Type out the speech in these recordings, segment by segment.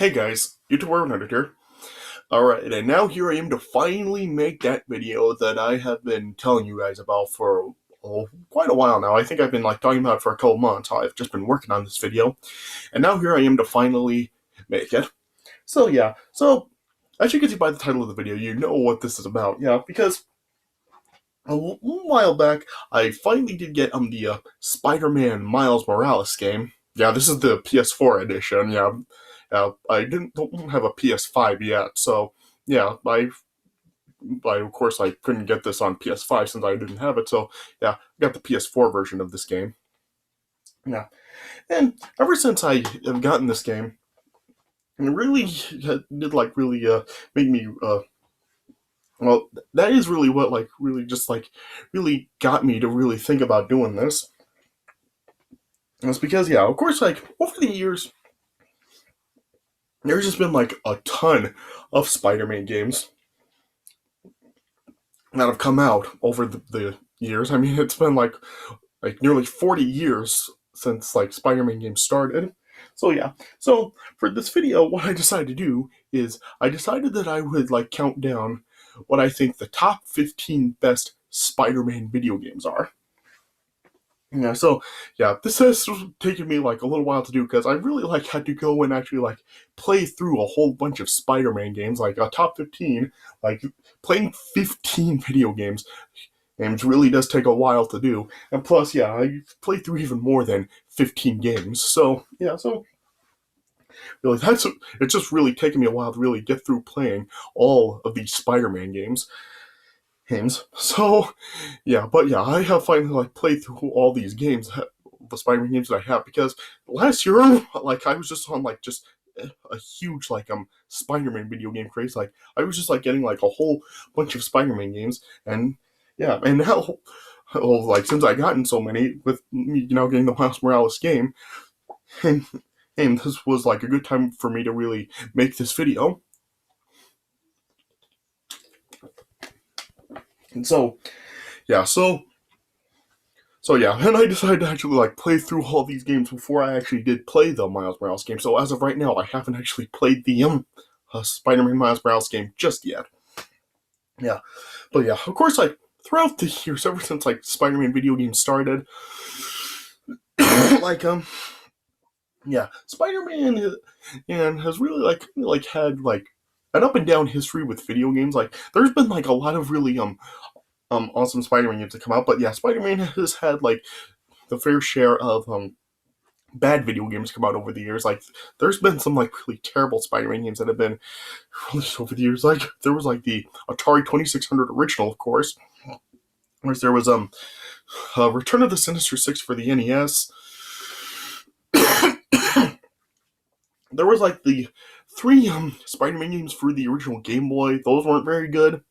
Hey guys, YouTuber Editor here. Alright, and now here I am to finally make that video that I have been telling you guys about for quite a while now. I think I've been talking about it for a couple months. I've just been working on this video. And now here I am to finally make it. So yeah, as you can see by the title of the video, you know what this is about. Yeah, because a while back, I finally did get the Spider-Man Miles Morales game. Yeah, this is the PS4 edition. Yeah, I don't have a PS5 yet, so yeah, of course I couldn't get this on PS5 since I didn't have it. So yeah, I got the PS4 version of this game. Yeah, and ever since I have gotten this game, it really did really make me well, that is really what really got me to really think about doing this. And it's because yeah, of course, over the years, there's just been a ton of Spider-Man games that have come out over the years. I mean, it's been like nearly 40 years since Spider-Man games started. So yeah, so for this video, what I decided to do is I decided that I would count down what I think the top 15 best Spider-Man video games are. Yeah, so yeah, this has taken me a little while to do because I really had to go and actually play through a whole bunch of Spider-Man games, a top 15, playing 15 video games really does take a while to do. And plus, yeah, I played through even more than 15 games. So yeah, so really it's just really taken me a while to really get through playing all of these Spider-Man games. So, yeah, but yeah, I have finally played through all these games, the Spider-Man games that I have, because last year, I was just on just a huge Spider-Man video game craze. I was just getting a whole bunch of Spider-Man games, and yeah, and now, well, since I gotten so many with me, getting the Miles Morales game, and this was a good time for me to really make this video. And so, yeah, so yeah, and I decided to actually play through all these games before I actually did play the Miles Morales game. So as of right now, I haven't actually played the Spider-Man Miles Morales game just yet. Yeah, but yeah, of course, throughout the years, ever since Spider-Man video games started, yeah, Spider-Man has really had an up and down history with video games. There's been a lot of really awesome Spider-Man games that come out, but yeah, Spider-Man has had the fair share of bad video games come out over the years. There's been some really terrible Spider-Man games that have been released over the years. There was the Atari 2600 original, of course. Whereas there was Return of the Sinister 6 for the NES. There was the three Spider-Man games for the original Game Boy. Those weren't very good.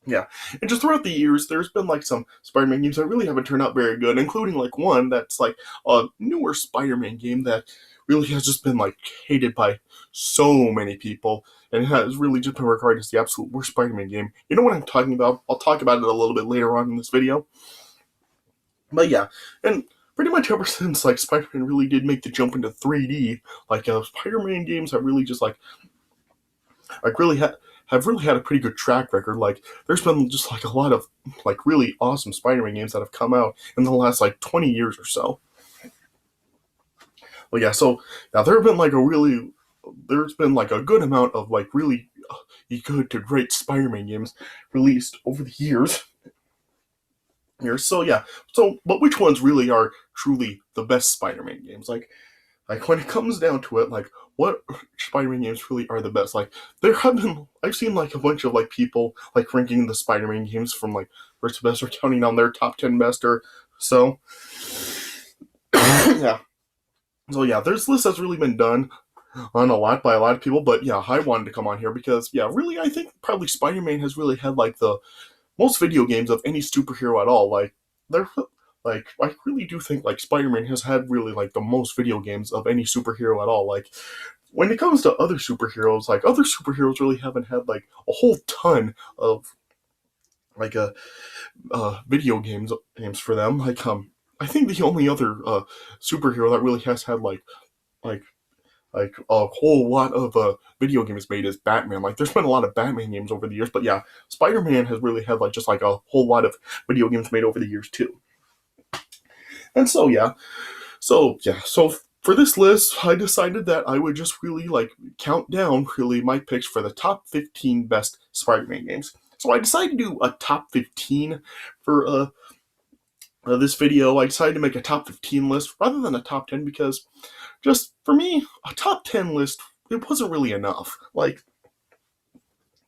Yeah, and just throughout the years, there's been some Spider-Man games that really haven't turned out very good, including one that's a newer Spider-Man game that really has just been hated by so many people, and has really just been regarded as the absolute worst Spider-Man game. You know what I'm talking about? I'll talk about it a little bit later on in this video. But yeah, and pretty much ever since Spider-Man really did make the jump into 3D, Spider-Man games have really just really have really had a pretty good track record. There's been just a lot of really awesome Spider-Man games that have come out in the last 20 years or so. Well, yeah, so now there have been there's been a good amount of really good to great Spider-Man games released over the years. So yeah, but which ones really are truly the best Spider-Man games? When it comes down to it, what Spider-Man games really are the best? There have been, I've seen a bunch of people ranking the Spider-Man games from worst to best, or counting down their top 10 best or so. Yeah. So yeah, this list has really been done on a lot by a lot of people, but yeah, I wanted to come on here because yeah, really, I think probably Spider-Man has really had the most video games of any superhero at all. They're I really do think Spider-Man has had really the most video games of any superhero at all. When it comes to other superheroes, other superheroes really haven't had a whole ton of video games for them. I think the only other superhero that really has had like like a whole lot of video games made as Batman. Like there's been a lot of Batman games over the years, but yeah, Spider-Man has really had like just like a whole lot of video games made over the years too. And so for this list, I decided that I would just really like count down really my picks for the top 15 best Spider-Man games. So I decided to do a top 15 for this video. I decided to make a top 15 list rather than a top 10 because just for me, a top 10 list, it wasn't really enough. Like,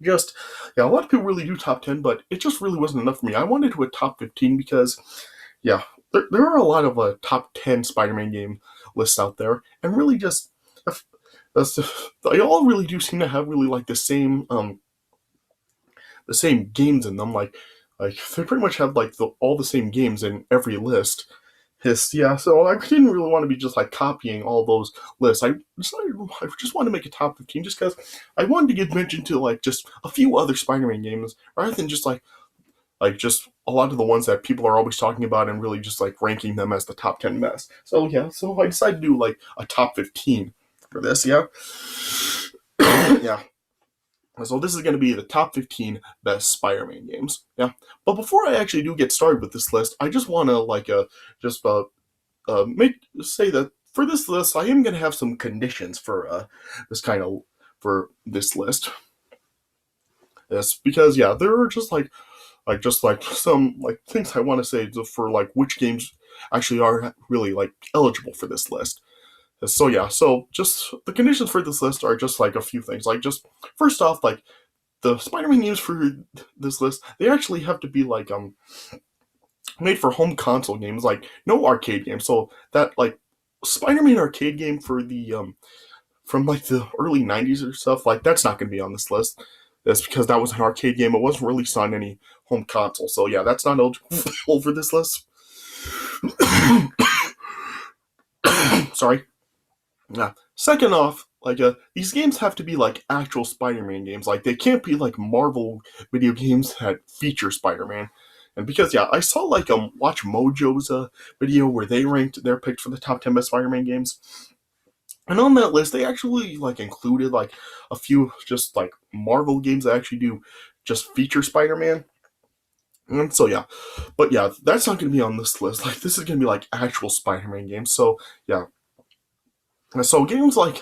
just, yeah, a lot of people really do top 10, but it just really wasn't enough for me. I wanted to do a top 15 because, yeah, there are a lot of top 10 Spider-Man game lists out there, and really just, they all really do seem to have really like the same games in them. Like they pretty much have like all the same games in every list. Yeah, so I didn't really want to be just like copying all those lists. I just wanted to make a top 15 just because I wanted to give mention to like just a few other Spider-Man games rather than just like just a lot of the ones that people are always talking about and really just like ranking them as the top 10 best. So yeah, so I decided to do like a top 15 for this. Yeah, yeah. So this is going to be the top 15 best Spider-Man games. Yeah, but before I actually do get started with this list, I just want to like just make say that for this list, I am going to have some conditions for this kind of for this list. Yes, because yeah, there are just like some like things I want to say for like which games actually are really like eligible for this list. So yeah, so just the conditions for this list are just like a few things. Like just first off, like the Spider-Man games for this list, they actually have to be like made for home console games, like no arcade games. So that like Spider-Man arcade game for the from like the early '90s or stuff, like that's not going to be on this list. That's because that was an arcade game. It wasn't released on any home console. So yeah, that's not eligible for this list. Sorry. Yeah. Second off, like these games have to be like actual Spider-Man games. Like they can't be like Marvel video games that feature Spider-Man. And because yeah, I saw like Watch Mojo's video where they ranked their picks for the top 10 best Spider-Man games. And on that list, they actually like included like a few just like Marvel games that actually do just feature Spider-Man. And so yeah, but yeah, that's not going to be on this list. Like this is going to be like actual Spider-Man games. So yeah, so games like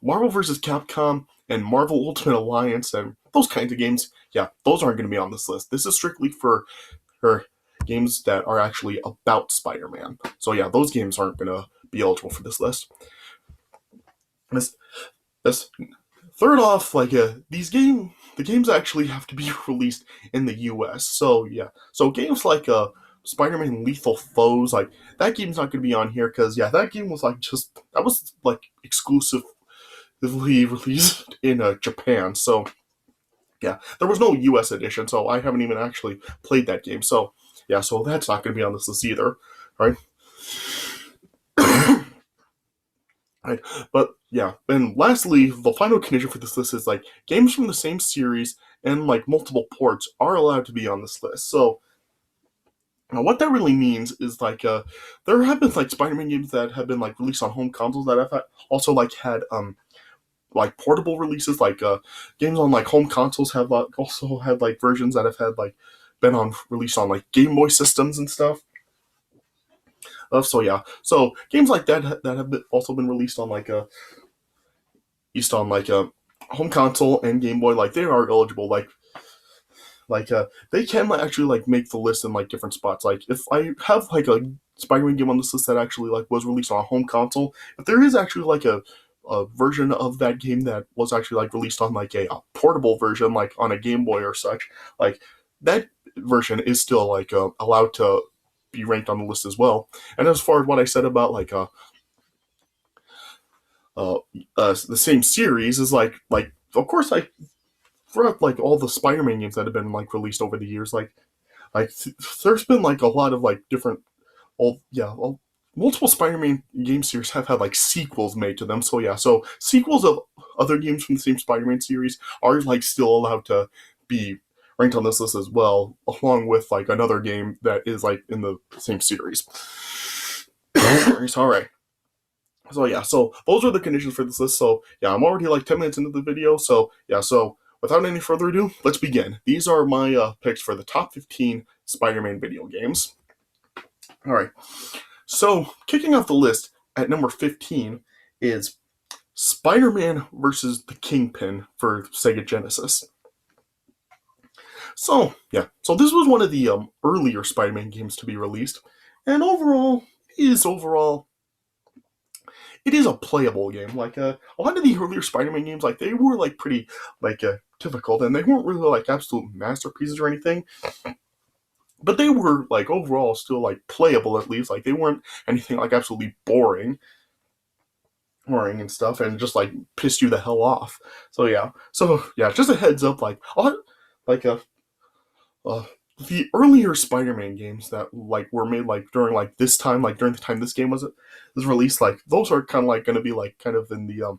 Marvel vs. Capcom and Marvel Ultimate Alliance and those kinds of games, yeah, those aren't going to be on this list. This is strictly for games that are actually about Spider-Man. So yeah, those games aren't going to be eligible for this list. This, this third off, like the games actually have to be released in the U.S. So yeah, so games like Spider-Man Lethal Foes, like that game's not going to be on here because yeah, that game was like just that was like exclusively released in Japan. So yeah, there was no U.S. edition, so I haven't even actually played that game. So yeah, so that's not going to be on this list either, right? Right. But yeah, and lastly, the final condition for this list is like games from the same series and like multiple ports are allowed to be on this list. So now what that really means is like there have been like Spider-Man games that have been like released on home consoles that have also like portable releases. Like games on like home consoles have also had like versions that have had like been on released on like Game Boy systems and stuff. So yeah, so games like that have also been released on like a home console and Game Boy, like they are eligible. Like they can actually like make the list in like different spots. Like if I have like a Spider-Man game on this list that actually like was released on a home console, if there is actually like a version of that game that was actually like released on like a portable version, like on a Game Boy or such, like that version is still like allowed to be ranked on the list as well. And as far as what I said about like the same series is like of course like throughout like all the Spider-Man games that have been like released over the years, there's been like a lot of like different multiple Spider-Man game series have had like sequels made to them. So yeah, so sequels of other games from the same Spider-Man series are like still allowed to be ranked on this list as well, along with like another game that is like in the same series. All right. So yeah, so those are the conditions for this list. So yeah, I'm already like 10 minutes into the video. So yeah, so without any further ado, let's begin. These are my picks for the top 15 Spider-Man video games. All right. So kicking off the list at number 15 is Spider-Man versus the Kingpin for Sega Genesis. So yeah, so this was one of the earlier Spider-Man games to be released, and overall it is a playable game. Like a lot of the earlier Spider-Man games, like they were like pretty like difficult, and they weren't really like absolute masterpieces or anything. But they were like overall still like playable at least. Like they weren't anything like absolutely boring and stuff, and just like pissed you the hell off. So yeah, just a heads up, like uh, the earlier Spider-Man games that like were made like during like this time, like during the time this game was released, like those are kind of like going to be like kind of in the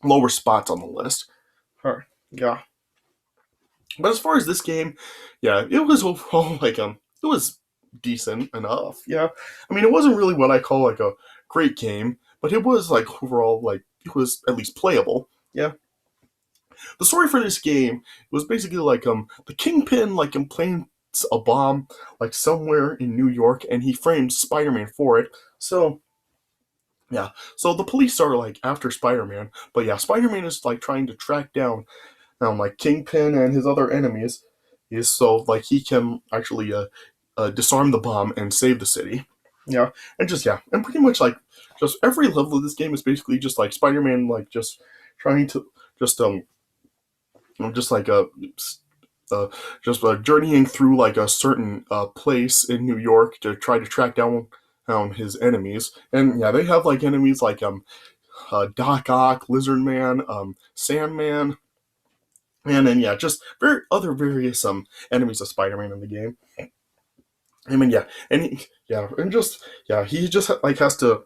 lower spots on the list. Yeah, but as far as this game, yeah, it was overall like it was decent enough. Yeah, I mean it wasn't really what I call like a great game, but it was like overall like it was at least playable. Yeah. The story for this game was basically like the Kingpin like plants a bomb like somewhere in New York, and he frames Spider-Man for it. So yeah, so the police are like after Spider-Man, but yeah, Spider-Man is like trying to track down like Kingpin and his other enemies, is so like he can actually disarm the bomb and save the city. Yeah, and just yeah, and pretty much like just every level of this game is basically just like Spider-Man like just trying to just just like uh, journeying through like a certain place in New York to try to track down his enemies. And yeah, they have like enemies like Doc Ock, Lizard Man, Sandman, and then yeah, just other various enemies of Spider-Man in the game. I mean yeah, he just like has to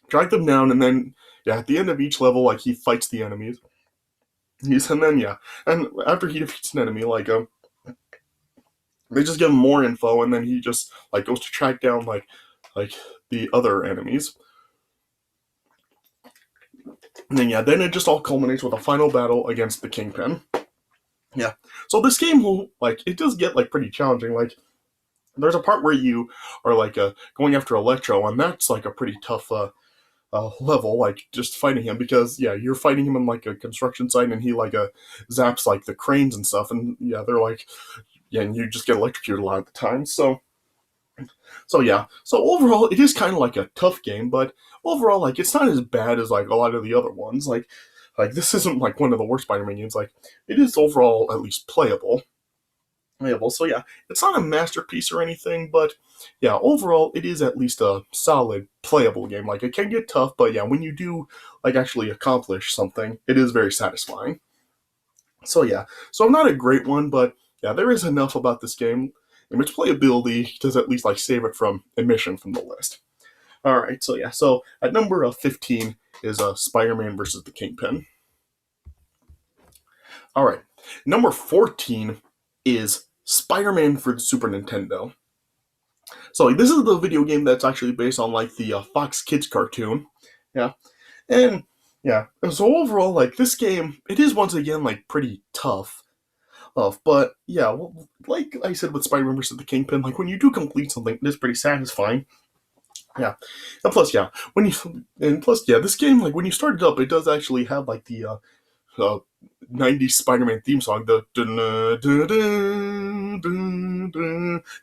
track them down, and then yeah, at the end of each level, like he fights the enemies. And then yeah, and after he defeats an enemy, like they just give him more info, and then he just like goes to track down like the other enemies. And then yeah, then it just all culminates with a final battle against the Kingpin. Yeah. So this game will like it does get like pretty challenging. Like there's a part where you are like going after Electro, and that's like a pretty tough level, like just fighting him, because yeah, you're fighting him on like a construction site, and he like zaps like the cranes and stuff, and yeah, they're like yeah, and you just get electrocuted a lot of the time. So yeah, so overall it is kind of like a tough game, but overall like it's not as bad as like a lot of the other ones. Like this isn't like one of the worst Spider-Man games. Like it is overall at least playable. So yeah, it's not a masterpiece or anything, but yeah, overall it is at least a solid playable game. Like it can get tough, but yeah, when you do like actually accomplish something, it is very satisfying. So yeah, so not a great one, but yeah, there is enough about this game and its playability to at least like save it from omission from the list. All right, so yeah, so at number 15 is Spider-Man versus the Kingpin. All right, number 14 is Spider-Man for the Super Nintendo. So like, this is the video game that's actually based on like the Fox Kids cartoon. Yeah, and yeah, and so overall, like this game, it is once again like pretty tough. But yeah, well, like I said with Spider-Man vs. the Kingpin, like when you do complete something, it is pretty satisfying. Yeah, and plus, yeah, this game, like when you start it up, it does actually have like the uh 90s Spider-Man theme song, the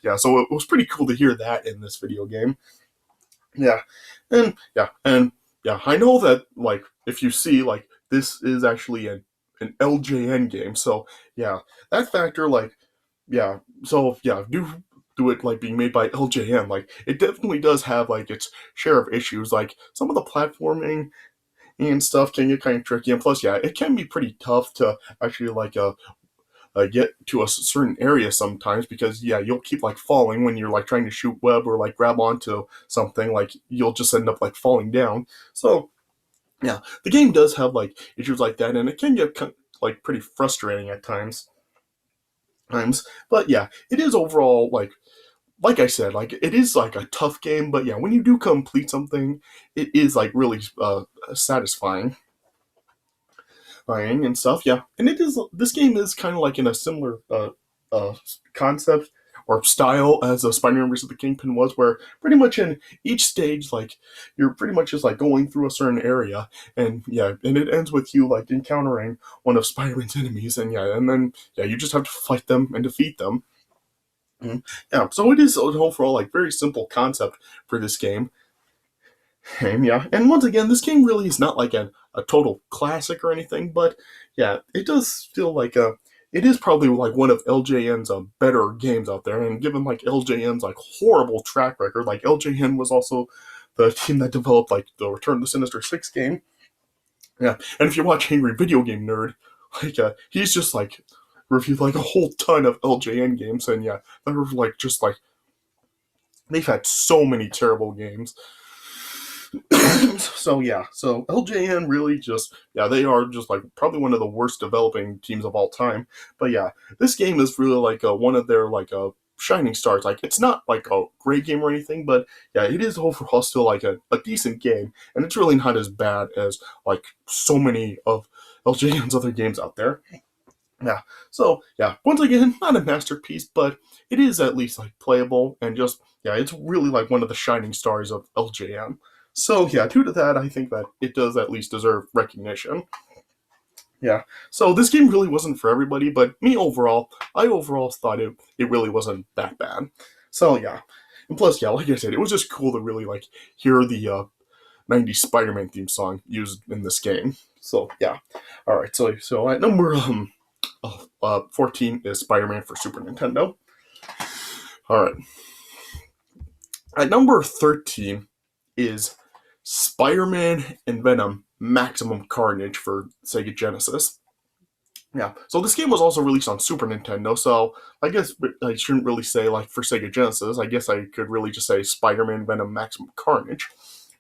yeah, so it was pretty cool to hear that in this video game. Yeah, and yeah, I know that like if you see like this is actually an LJN game, so yeah, that factor like yeah, so yeah, do it like being made by LJN, like it definitely does have like its share of issues, like some of the platforming and stuff can get kind of tricky, and plus yeah, it can be pretty tough to actually like get to a certain area sometimes, because yeah, you'll keep like falling when you're like trying to shoot web or like grab onto something, like you'll just end up like falling down. So yeah, the game does have like issues like that, and it can get like pretty frustrating at times. But yeah, it is overall like like I said, like it is like a tough game, but yeah, when you do complete something, it is like really satisfying and stuff. Yeah, and it is. This game is kind of like in a similar concept or style as a Spider-Man vs. the Kingpin was, where pretty much in each stage, like you're pretty much just like going through a certain area, and yeah, and it ends with you like encountering one of Spider-Man's enemies, and yeah, and then yeah, you just have to fight them and defeat them. Yeah, so it is an overall like very simple concept for this game. And yeah, and once again, this game really is not like a total classic or anything, but yeah, it does feel like it is probably like one of LJN's better games out there. And given like LJN's like horrible track record, like LJN was also the team that developed like the Return to the Sinister Six game. Yeah, and if you watch Angry Video Game Nerd, like he's just like reviewed like a whole ton of LJN games, and yeah, they're like just like they've had so many terrible games. So yeah, so LJN really just yeah, they are just like probably one of the worst developing teams of all time. But yeah, this game is really like one of their like shining stars. Like it's not like a great game or anything, but yeah, it is overall still like a decent game, and it's really not as bad as like so many of LJN's other games out there. Yeah. So yeah, once again, not a masterpiece, but it is at least like playable and just yeah, it's really like one of the shining stars of LJN. So yeah, due to that, I think that it does at least deserve recognition. Yeah. So this game really wasn't for everybody, but me overall, I overall thought it really wasn't that bad. So yeah. And plus, yeah, like I said, it was just cool to really like hear the 90s Spider-Man theme song used in this game. So yeah. All right. So at number 14 is Spider-Man for Super Nintendo. All right. At number 13 is Spider-Man and Venom Maximum Carnage for Sega Genesis. Yeah, so this game was also released on Super Nintendo, so I guess I shouldn't really say like for Sega Genesis. I guess I could really just say Spider-Man Venom Maximum Carnage.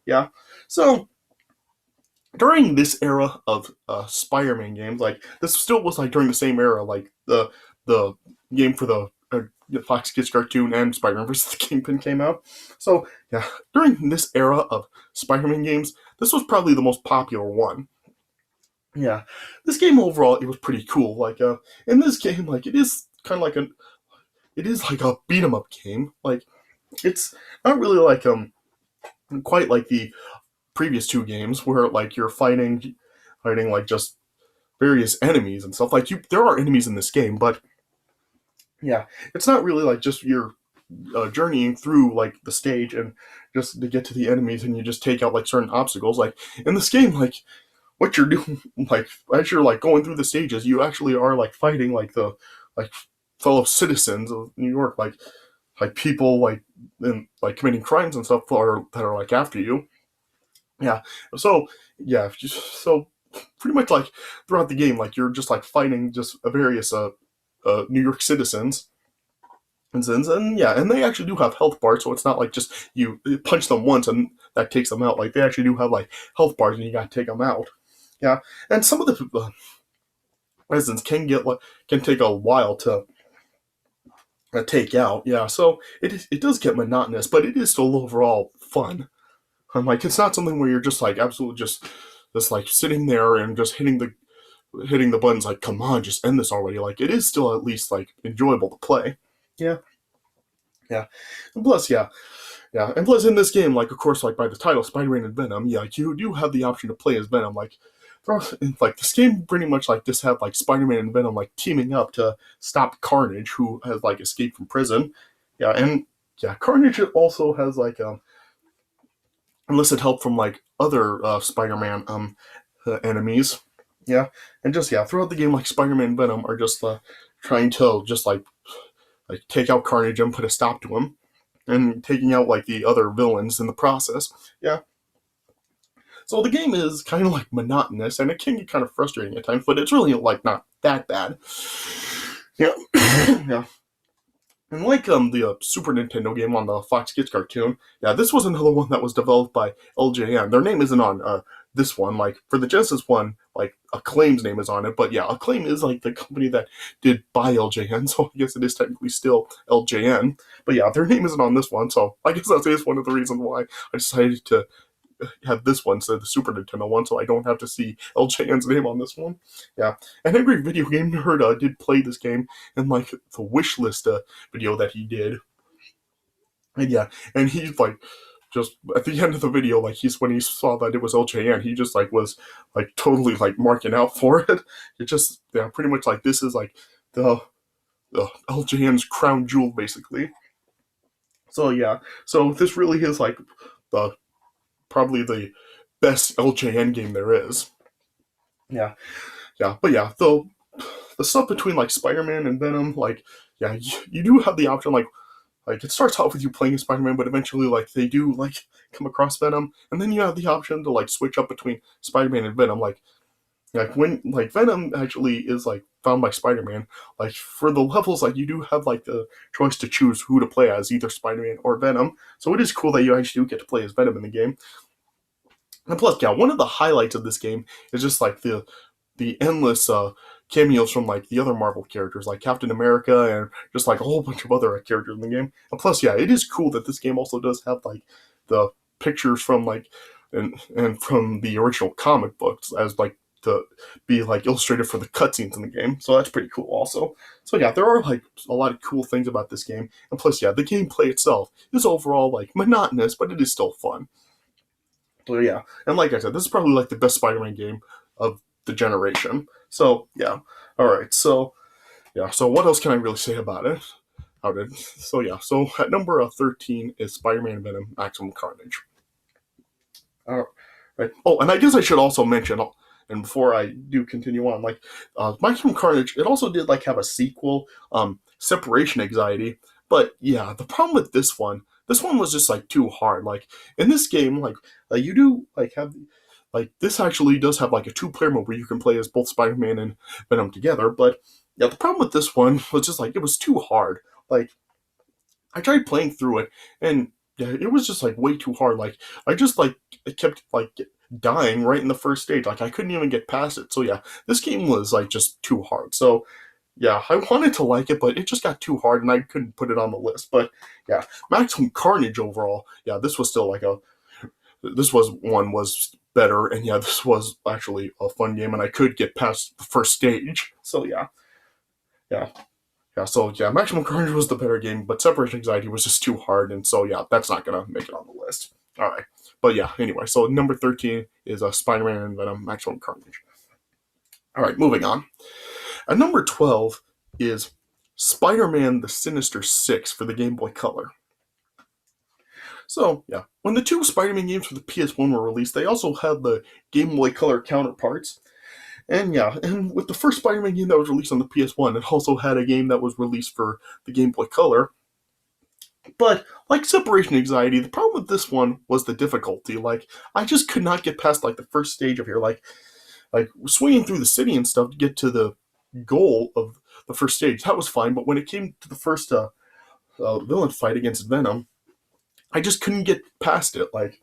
Yeah, so during this era of Spider-Man games, like this still was like during the same era, like the game for the Fox Kids cartoon and Spider-Man vs. the Kingpin came out. So yeah, during this era of Spider-Man games, this was probably the most popular one. Yeah, this game overall it was pretty cool. Like in this game, like it is kind of like it is like a beat 'em up game. Like it's not really like quite like the previous two games where like you're fighting like just various enemies and stuff. Like there are enemies in this game, but yeah, it's not really like just you're journeying through like the stage and just to get to the enemies and you just take out like certain obstacles. Like in this game, like what you're doing, like as you're like going through the stages, you actually are like fighting like the like fellow citizens of New York, like people like in like committing crimes and stuff that are like after you. Yeah. So yeah, so pretty much like throughout the game, like you're just like fighting just various New York citizens. And yeah, and they actually do have health bars, so it's not like just you punch them once and that takes them out. Like they actually do have like health bars, and you gotta take them out. Yeah, and some of the residents can take a while to take out. Yeah, so it does get monotonous, but it is still overall fun. I'm like it's not something where you're just like absolutely just like sitting there and just hitting the buttons like come on just end this already. Like it is still at least like enjoyable to play. Yeah, yeah, and plus yeah, and plus in this game, like of course, like by the title, Spider-Man and Venom, yeah, like, you do have the option to play as Venom. Like this game pretty much like just had like Spider-Man and Venom like teaming up to stop Carnage, who has like escaped from prison. Yeah, and yeah, Carnage also has like enlisted help from like other Spider-Man enemies. Yeah, and just yeah, throughout the game, like Spider-Man and Venom are just trying to just like take out Carnage and put a stop to him, and taking out like the other villains in the process. Yeah. So the game is kind of like monotonous, and it can get kind of frustrating at times, but it's really like not that bad. Yeah, yeah. And like the Super Nintendo game on the Fox Kids cartoon, yeah, this was another one that was developed by LJN. Their name isn't on this one. Like for the Genesis one, like Acclaim's name is on it, but yeah, Acclaim is like the company that did buy LJN, so I guess it is technically still LJN. But yeah, their name isn't on this one, so I guess that is one of the reasons why I decided to have this one instead of the Super Nintendo one, so I don't have to see LJN's name on this one. Yeah, and Angry Video Game Nerd did play this game in like the wish list video that he did, and yeah, and he's like just at the end of the video, like he's when he saw that it was LJN, he just like was like totally like marking out for it. It just yeah, pretty much like this is like the LJN's crown jewel basically. So yeah, so this really is like the probably the best LJN game there is. Yeah, yeah, but yeah, the stuff between like Spider-Man and Venom, like yeah, you do have the option like it starts off with you playing Spider-Man, but eventually like they do like come across Venom, and then you have the option to like switch up between Spider-Man and Venom. Like when like Venom actually is like found by Spider-Man, like for the levels like you do have like the choice to choose who to play as, either Spider-Man or Venom. So it is cool that you actually do get to play as Venom in the game. And plus, yeah, one of the highlights of this game is just like the endless cameos from like the other Marvel characters, like Captain America, and just like a whole bunch of other characters in the game. And plus, yeah, it is cool that this game also does have like the pictures from like and from the original comic books as like to be like illustrated for the cutscenes in the game. So that's pretty cool also. So yeah, there are like a lot of cool things about this game. And plus, yeah, the gameplay itself is overall like monotonous, but it is still fun. So yeah, and like I said, this is probably like the best Spider-Man game of the generation. So yeah, all right. So yeah, so what else can I really say about it? How did so yeah? So at number 13 is Spider-Man Venom Maximum Carnage. All right. Oh, and I guess I should also mention, and before I do continue on, like Maximum Carnage, it also did like have a sequel, Separation Anxiety. But yeah, the problem with this one was just like too hard. Like in this game, like you do like have like this actually does have like a two-player mode where you can play as both Spider-Man and Venom together. But yeah, the problem with this one was just like it was too hard. Like I tried playing through it, and yeah, it was just like way too hard. Like I just like it kept like dying right in the first stage. Like I couldn't even get past it. So yeah, this game was like just too hard. So yeah, I wanted to like it, but it just got too hard, and I couldn't put it on the list. But yeah, Maximum Carnage overall, yeah, this was still like this was one was better, and yeah, this was actually a fun game, and I could get past the first stage. So yeah, yeah. So yeah, Maximum Carnage was the better game, but Separation Anxiety was just too hard, and so yeah, that's not gonna make it on the list. All right, but yeah, anyway, so number 13 is Spider-Man and Venom Maximum Carnage. All right, moving on. At number 12 is Spider-Man the Sinister 6 for the Game Boy Color. So, yeah, when the two Spider-Man games for the PS1 were released, they also had the Game Boy Color counterparts. And yeah, and with the first Spider-Man game that was released on the PS1, it also had a game that was released for the Game Boy Color. But like Separation Anxiety, the problem with this one was the difficulty. Like, I just could not get past like the first stage of here. Like swinging through the city and stuff to get to the goal of the first stage, that was fine. But when it came to the first villain fight against Venom, I just couldn't get past it. Like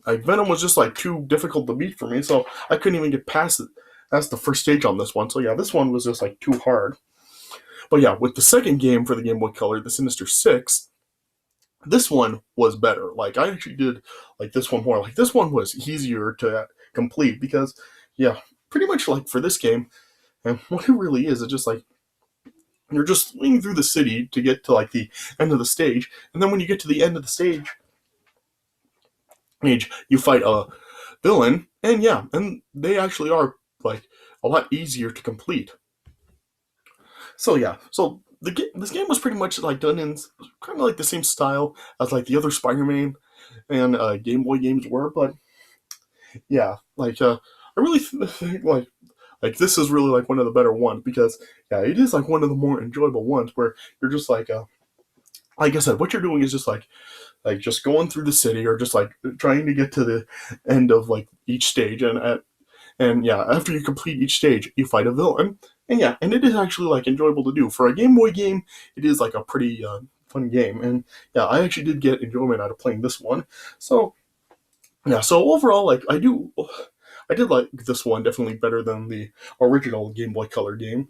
Venom was just like too difficult to beat for me, so I couldn't even get past it. That's the first stage on this one. So yeah, this one was just like too hard. But yeah, with the second game for the Game Boy Color, the Sinister 6, this one was better. Like I actually did like this one more. Like this one was easier to complete because yeah, pretty much like for this game, and what it really is, it's just like you're just swinging through the city to get to like the end of the stage, and then when you get to the end of the stage, you fight a villain, and yeah, and they actually are like a lot easier to complete. So yeah, so this game was pretty much like done in kind of like the same style as like the other Spider-Man and Game Boy games were, but yeah, like I really think like this is really like one of the better ones because yeah, it is like one of the more enjoyable ones where you're just like I said, what you're doing is just like just going through the city or just like trying to get to the end of like each stage, And yeah, after you complete each stage, you fight a villain. And yeah, and it is actually like enjoyable to do. For a Game Boy game, it is like a pretty fun game. And yeah, I actually did get enjoyment out of playing this one. So yeah, so overall, like I did like this one definitely better than the original Game Boy Color game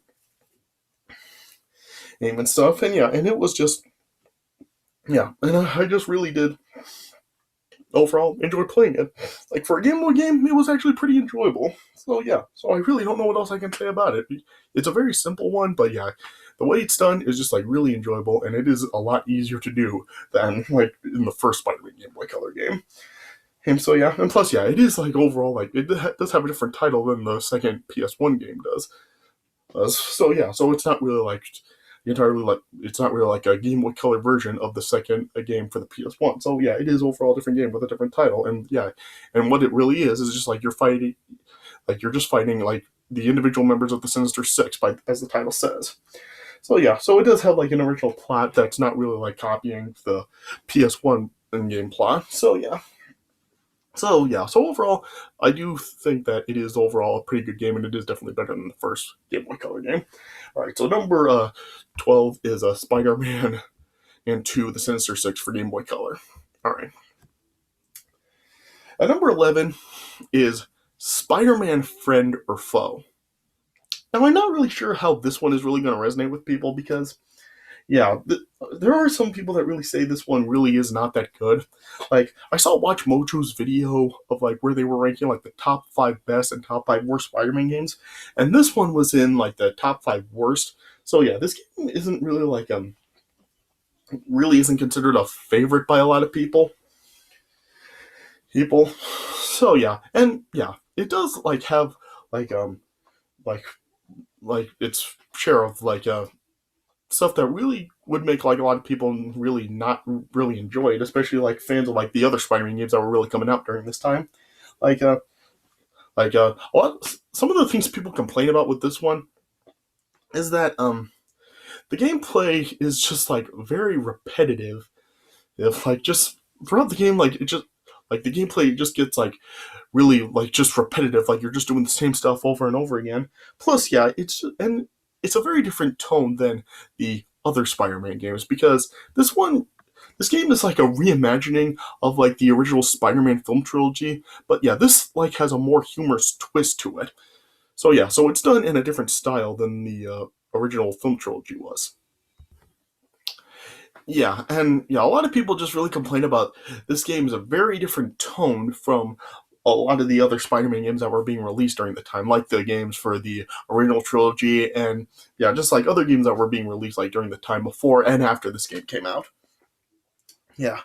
and stuff. And yeah, and it was just yeah, and I just really did overall enjoy playing it. Like for a Game Boy game, it was actually pretty enjoyable. So yeah, so I really don't know what else I can say about it. It's a very simple one, but yeah, the way it's done is just like really enjoyable, and it is a lot easier to do than like in the first Spider-Man Game Boy Color game. And so yeah, and plus yeah, it is like overall like it does have a different title than the second PS1 game does. So yeah, so it's not really like entirely like it's not really like a Game Boy Color version of the second game for the PS1. So yeah, it is overall a different game with a different title, and yeah, and what it really is just like you're just fighting like the individual members of the Sinister Six, by as the title says. So yeah, so it does have like an original plot that's not really like copying the PS1 in-game plot. So yeah. So yeah, so overall, I do think that it is overall a pretty good game, and it is definitely better than the first Game Boy Color game. All right, so number 12 is Spider-Man and 2, The Sinister Six for Game Boy Color. All right. At number 11 is Spider-Man Friend or Foe. Now, I'm not really sure how this one is really going to resonate with people because yeah, there are some people that really say this one really is not that good. Like, I saw Watch Mojo's video of like where they were ranking like the top 5 best and top 5 worst Spider-Man games, and this one was in like the top 5 worst. So yeah, this game isn't really like really isn't considered a favorite by a lot of people. So yeah, and yeah, it does like have like like its share of like stuff that really would make like a lot of people really not really enjoy it, especially like fans of like the other Spider-Man games that were really coming out during this time. Like some of the things people complain about with this one is that the gameplay is just like very repetitive. If like just throughout the game, like it just like the gameplay just gets like really like just repetitive, like you're just doing the same stuff over and over again. Plus yeah, it's a very different tone than the other Spider-Man games because this game is like a reimagining of like the original Spider-Man film trilogy, but yeah, this like has a more humorous twist to it. So yeah, so it's done in a different style than the original film trilogy was. Yeah, and yeah, a lot of people just really complain about this game is a very different tone from a lot of the other Spider-Man games that were being released during the time, like the games for the original trilogy, and yeah, just like other games that were being released like during the time before and after this game came out. Yeah,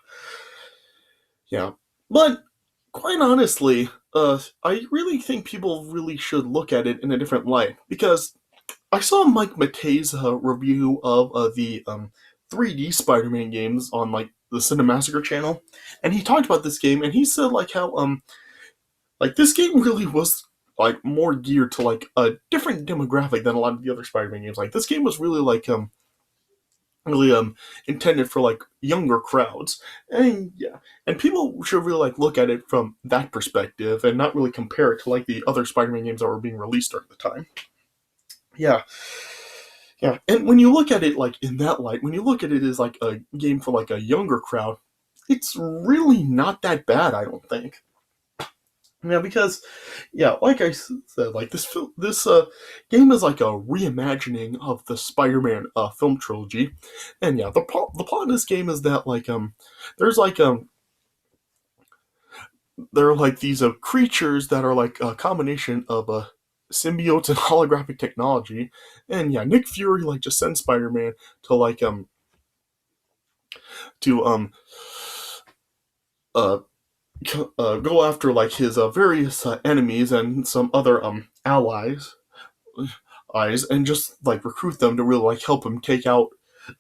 yeah, but quite honestly, I really think people really should look at it in a different light because I saw Mike Matei's review of the 3D Spider-Man games on like the Cinemassacre channel, and he talked about this game, and he said like how like this game really was like more geared to like a different demographic than a lot of the other Spider-Man games. Like this game was really intended for like younger crowds, and yeah, and people should really like look at it from that perspective and not really compare it to like the other Spider-Man games that were being released during the time. Yeah, yeah, and when you look at it like in that light, when you look at it as like a game for like a younger crowd, it's really not that bad, I don't think. Yeah, because yeah, like I said, like this game is like a reimagining of the Spider-Man film trilogy, and yeah, the plot of this game is that like there's like there are like these creatures that are like a combination of symbiotes and holographic technology, and yeah, Nick Fury like just sends Spider-Man to like to uh go after like his various enemies and some other allies, and just like recruit them to really like help him take out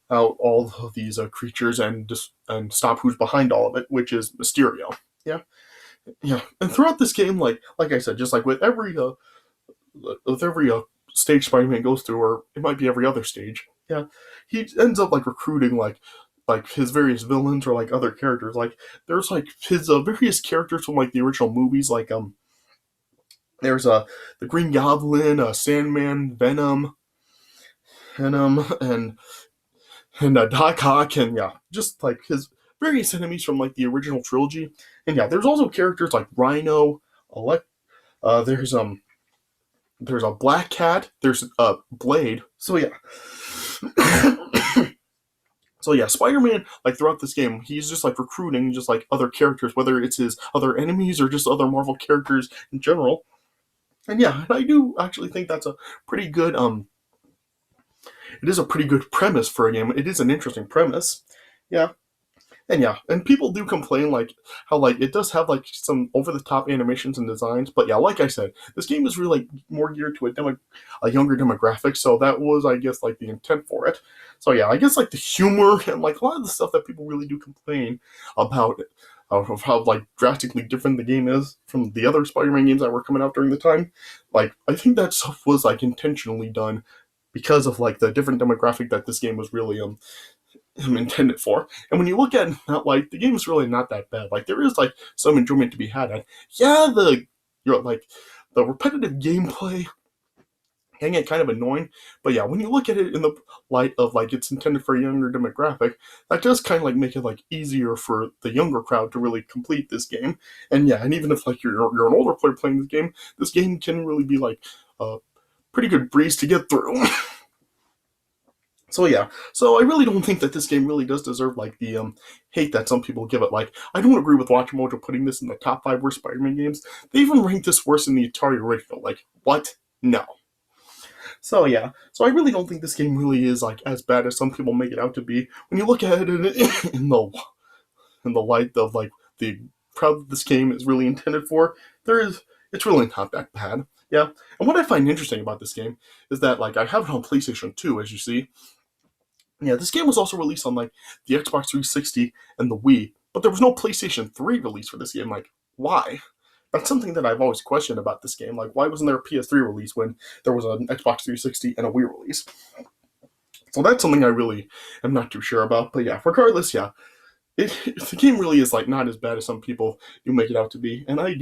all of these creatures and just and stop who's behind all of it, which is Mysterio. Yeah, yeah. And throughout this game, like I said, just like with every stage Spider-Man goes through, or it might be every other stage. Yeah, he ends up like recruiting like his various villains or like other characters. Like there's like his various characters from like the original movies, like There's the Green Goblin, Sandman, Venom, and Doc Ock, and yeah, just like his various enemies from like the original trilogy. And yeah, there's also characters like Rhino, Elect. There's a Black Cat. There's a Blade. So yeah. So yeah, Spider-Man, like throughout this game, he's just like recruiting just like other characters, whether it's his other enemies or just other Marvel characters in general. And yeah, I do actually think that's a pretty good it is a pretty good premise for a game. It is an interesting premise. Yeah. And yeah, and people do complain like how like it does have like some over the top animations and designs, but yeah, like I said, this game is really like more geared to a younger demographic, so that was I guess like the intent for it. So yeah, I guess like the humor and like a lot of the stuff that people really do complain about of how like drastically different the game is from the other Spider-Man games that were coming out during the time. Like I think that stuff was like intentionally done because of like the different demographic that this game was really intended for. And when you look at that, like the game is really not that bad. Like there is like some enjoyment to be had. And yeah, like the repetitive gameplay can get kind of annoying. But yeah, when you look at it in the light of like it's intended for a younger demographic, that does kind of like make it like easier for the younger crowd to really complete this game. And yeah, and even if like you're an older player playing this game can really be like a pretty good breeze to get through. So yeah, so I really don't think that this game really does deserve like the hate that some people give it. Like I don't agree with Watchmojo putting this in the top 5 worst Spider-Man games. They even ranked this worse than the Atari original. Like what? No. So yeah, so I really don't think this game really is like as bad as some people make it out to be. When you look at it in the light of like the crowd that this game is really intended for, it's really not that bad. Yeah, and what I find interesting about this game is that like I have it on PlayStation 2, as you see. Yeah, this game was also released on like the Xbox 360 and the Wii, but there was no PlayStation 3 release for this game. Like, why? That's something that I've always questioned about this game. Like, why wasn't there a PS3 release when there was an Xbox 360 and a Wii release? So that's something I really am not too sure about. But yeah, regardless, yeah, the game really is like not as bad as some people do make it out to be. And I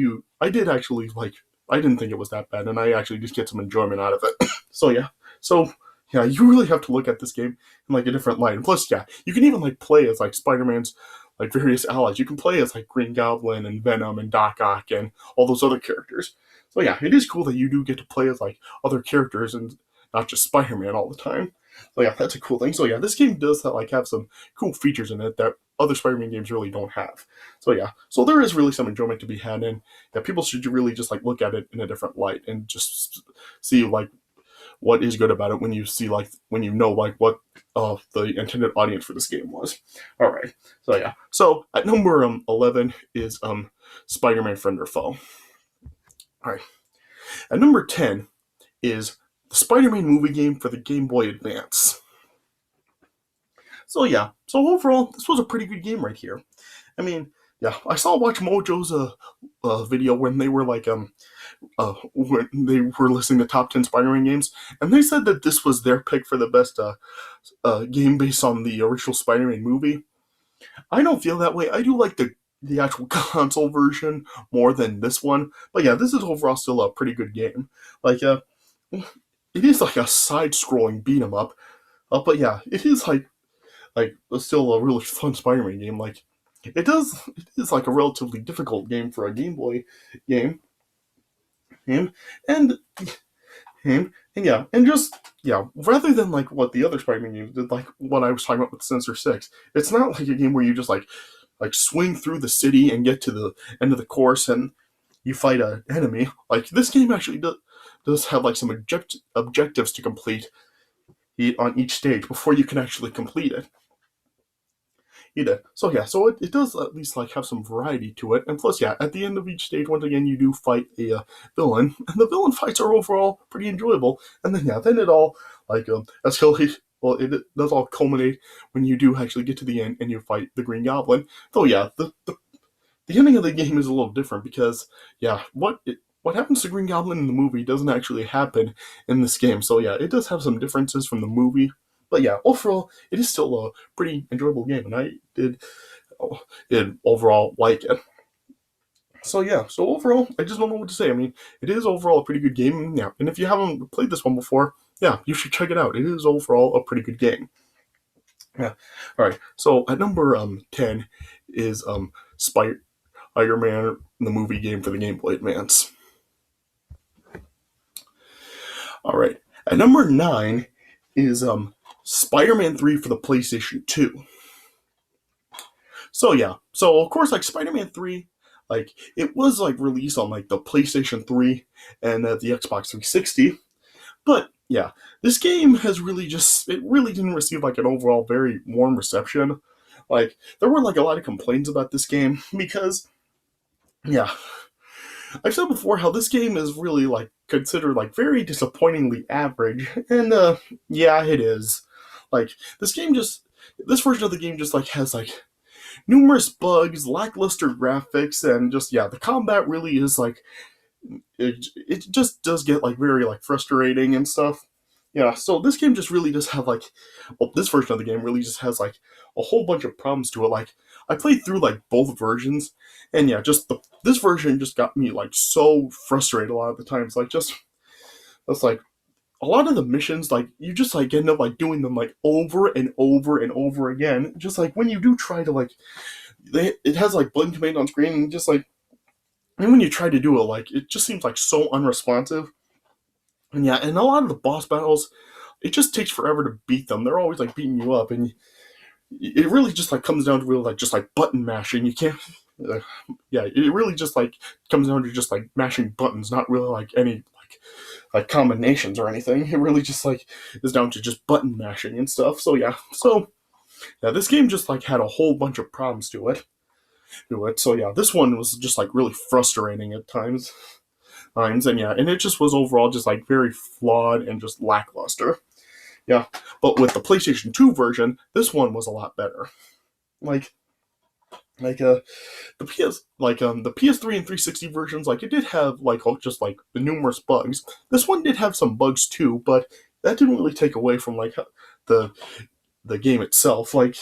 did actually like, I didn't think it was that bad, and I actually just get some enjoyment out of it. So yeah, so yeah, you really have to look at this game in like a different light. And plus, yeah, you can even like play as like Spider-Man's like various allies. You can play as like Green Goblin and Venom and Doc Ock and all those other characters. So yeah, it is cool that you do get to play as like other characters and not just Spider-Man all the time. So yeah, that's a cool thing. So yeah, this game does like have some cool features in it that other Spider-Man games really don't have. So yeah, so there is really some enjoyment to be had, and yeah, people should really just like look at it in a different light and just see like what is good about it when you see like when you know like what the intended audience for this game was. All right, so yeah, so at number 11 is Spider-Man Friend or Foe. All right, at number 10 is the Spider-Man movie game for the Game Boy Advance. So yeah, so overall, this was a pretty good game right here. I mean, yeah, I saw Watch Mojo's video when they were like when they were listing the top 10 Spider-Man games, and they said that this was their pick for the best game based on the original Spider-Man movie. I don't feel that way. I do like the actual console version more than this one, but yeah, this is overall still a pretty good game. Like it is like a side-scrolling beat 'em up, but yeah, it is like still a really fun Spider-Man game. Like it is like a relatively difficult game for a Game Boy game. And and and yeah, and just yeah, rather than like what the other Spider-Man games did, like what I was talking about with Sinister 6, it's not like a game where you just like swing through the city and get to the end of the course and you fight an enemy. Like this game actually does have like some objectives to complete on each stage before you can actually complete it. Either. So yeah, so it does at least like have some variety to it, and plus yeah, at the end of each stage, once again, you do fight a villain, and the villain fights are overall pretty enjoyable. And then yeah, then it all like escalates. Well, it does all culminate when you do actually get to the end and you fight the Green Goblin. Though yeah, the ending of the game is a little different because yeah, what happens to Green Goblin in the movie doesn't actually happen in this game. So yeah, it does have some differences from the movie. But yeah, overall, it is still a pretty enjoyable game, and I did overall like it. So yeah, so overall, I just don't know what to say. I mean, it is overall a pretty good game. Yeah, and if you haven't played this one before, yeah, you should check it out. It is overall a pretty good game. Yeah. All right. So at number 10 is Spider-Man, the movie game for the Game Boy Advance. All right. At number 9 is Spider-Man 3 for the PlayStation 2. So yeah. So of course, like Spider-Man 3, like it was like released on like the PlayStation 3 and the Xbox 360. But yeah, this game has really it really didn't receive like an overall very warm reception. Like there were like a lot of complaints about this game because yeah, I've said before how this game is really like considered like very disappointingly average, and yeah, it is. Like this version of the game just like has like numerous bugs, lackluster graphics, and just yeah, the combat really is like it just does get like very like frustrating and stuff. Yeah, so this game just really does have like, well, this version of the game really just has like a whole bunch of problems to it. Like I played through like both versions, and yeah, this version just got me like so frustrated a lot of the times. Like just it's like a lot of the missions, like you just like end up like doing them like over and over and over again. Just like when you do try to like, it has like blink command on screen, and just like and when you try to do it, like it just seems like so unresponsive. And yeah, and a lot of the boss battles, it just takes forever to beat them. They're always like beating you up, and it really just like comes down to real like just like button mashing. You can't, uh, yeah, it really just like comes down to just like mashing buttons, not really like any like combinations or anything. It really just like is down to just button mashing and stuff. So yeah, this game just like had a whole bunch of problems to it. So yeah, this one was just like really frustrating at times, and yeah, and it just was overall just like very flawed and just lackluster. Yeah, but with the PlayStation 2 version, this one was a lot better. Like like the the PS3 and 360 versions, like it did have like just like the numerous bugs. This one did have some bugs too, but that didn't really take away from like the the game itself. Like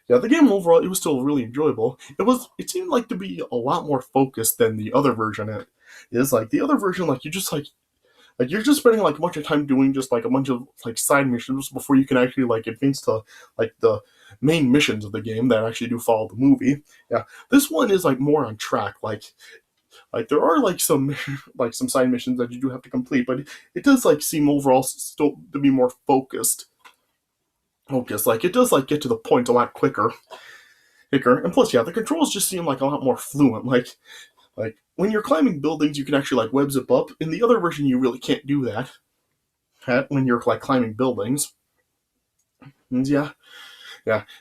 yeah, the game overall it was still really enjoyable. It seemed like to be a lot more focused than the other version. It is like the other version, like you just like you're just spending like a bunch of time doing just like a bunch of like side missions before you can actually like advance to like the main missions of the game that actually do follow the movie. Yeah, this one is like more on track. Like there are like some like some side missions that you do have to complete, but it does like seem overall still to be more focused. Focused, like it does like get to the point a lot quicker, and plus, yeah, the controls just seem like a lot more fluent. Like when you're climbing buildings, you can actually like web zip up. In the other version, you really can't do that when you're like climbing buildings. And yeah,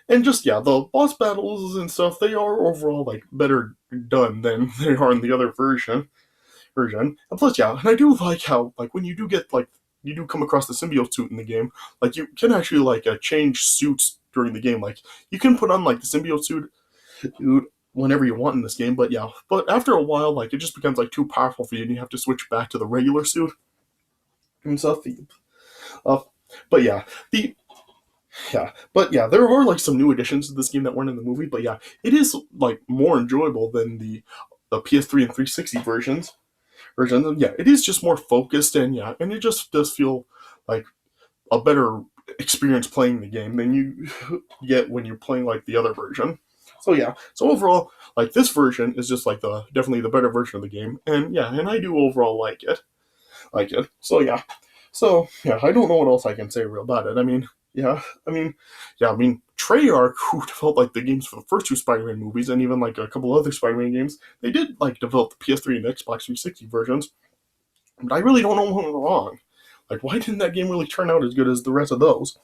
and just yeah, the boss battles and stuff they are overall like better done than they are in the other version. And plus, yeah, and I do like how like when you do get like you do come across the symbiote suit in the game, like you can actually like change suits during the game. Like you can put on like the symbiote suit whenever you want in this game. But yeah, but after a while, like it just becomes like too powerful for you, and you have to switch back to the regular suit and stuff. Uh, but yeah, the but yeah, there are like some new additions to this game that weren't in the movie. But yeah, it is like more enjoyable than the PS3 and 360 versions. And yeah, it is just more focused, and yeah, and it just does feel like a better experience playing the game than you get when you're playing like the other version. So yeah, so overall, like this version is just like the definitely the better version of the game, and yeah, and I do overall like it. So yeah, I don't know what else I can say real about it. I mean, Treyarch, who developed like the games for the first two Spider-Man movies and even like a couple other Spider-Man games, they did like develop the PS3 and Xbox 360 versions, but I really don't know what went wrong. Like, why didn't that game really turn out as good as the rest of those?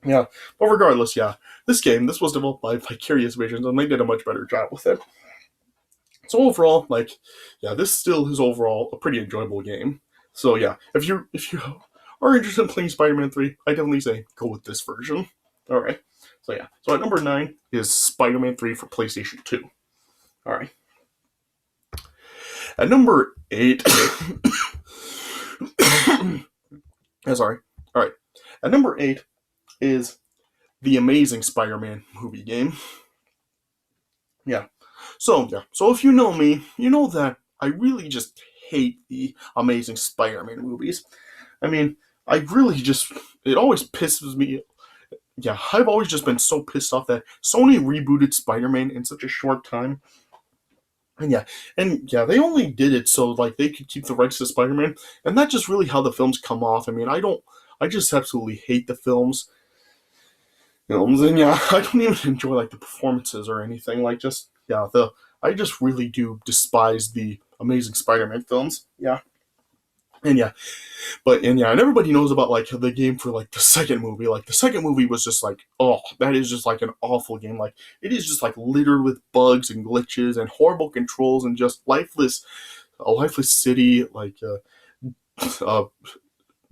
Yeah, but regardless, yeah, this was developed by Vicarious Visions, and they did a much better job with it. So overall, like, yeah, this still is overall a pretty enjoyable game. So yeah, if you are interested in playing Spider-Man 3, I definitely say go with this version. All right. So yeah, so at number 9 is Spider-Man 3 for PlayStation 2. All right. At number 8, sorry. All right. At number 8 is the Amazing Spider-Man movie game. Yeah. So yeah, so if you know me, you know that I really just hate the Amazing Spider-Man movies. I mean, I really just it always pisses me. Yeah, I've always just been so pissed off that Sony rebooted Spider-Man in such a short time. And yeah, they only did it so like they could keep the rights to Spider-Man, and that's just really how the films come off. I mean, I just absolutely hate the films, and yeah, I don't even enjoy like the performances or anything. Like just yeah, the I just really do despise the Amazing Spider-Man films. Yeah, and yeah, and everybody knows about like the game for like the second movie. Like the second movie was just like, oh, that is just like an awful game. Like it is just like littered with bugs and glitches and horrible controls and just a lifeless city. Like uh,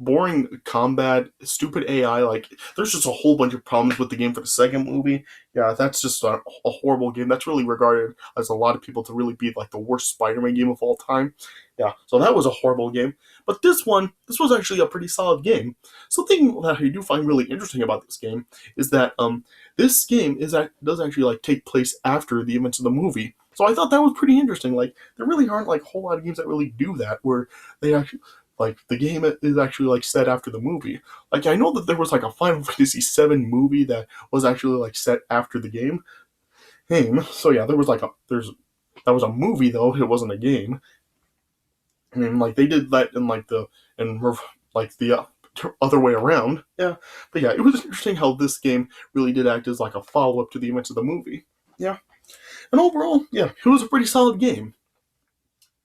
boring combat, stupid AI. Like, there's just a whole bunch of problems with the game for the second movie. Yeah, that's just a horrible game. That's really regarded as a lot of people to really be like the worst Spider-Man game of all time. Yeah, so that was a horrible game. But this was actually a pretty solid game. Something that I do find really interesting about this game is that this game does actually like take place after the events of the movie. So I thought that was pretty interesting. Like, there really aren't like a whole lot of games that really do that, where they actually like the game is actually like set after the movie. Like I know that there was like a Final Fantasy VII movie that was actually like set after the game. So yeah, that was a movie though. It wasn't a game. I mean, like they did that in like like the other way around. Yeah, but yeah, it was interesting how this game really did act as like a follow up to the events of the movie. Yeah, and overall, yeah, it was a pretty solid game.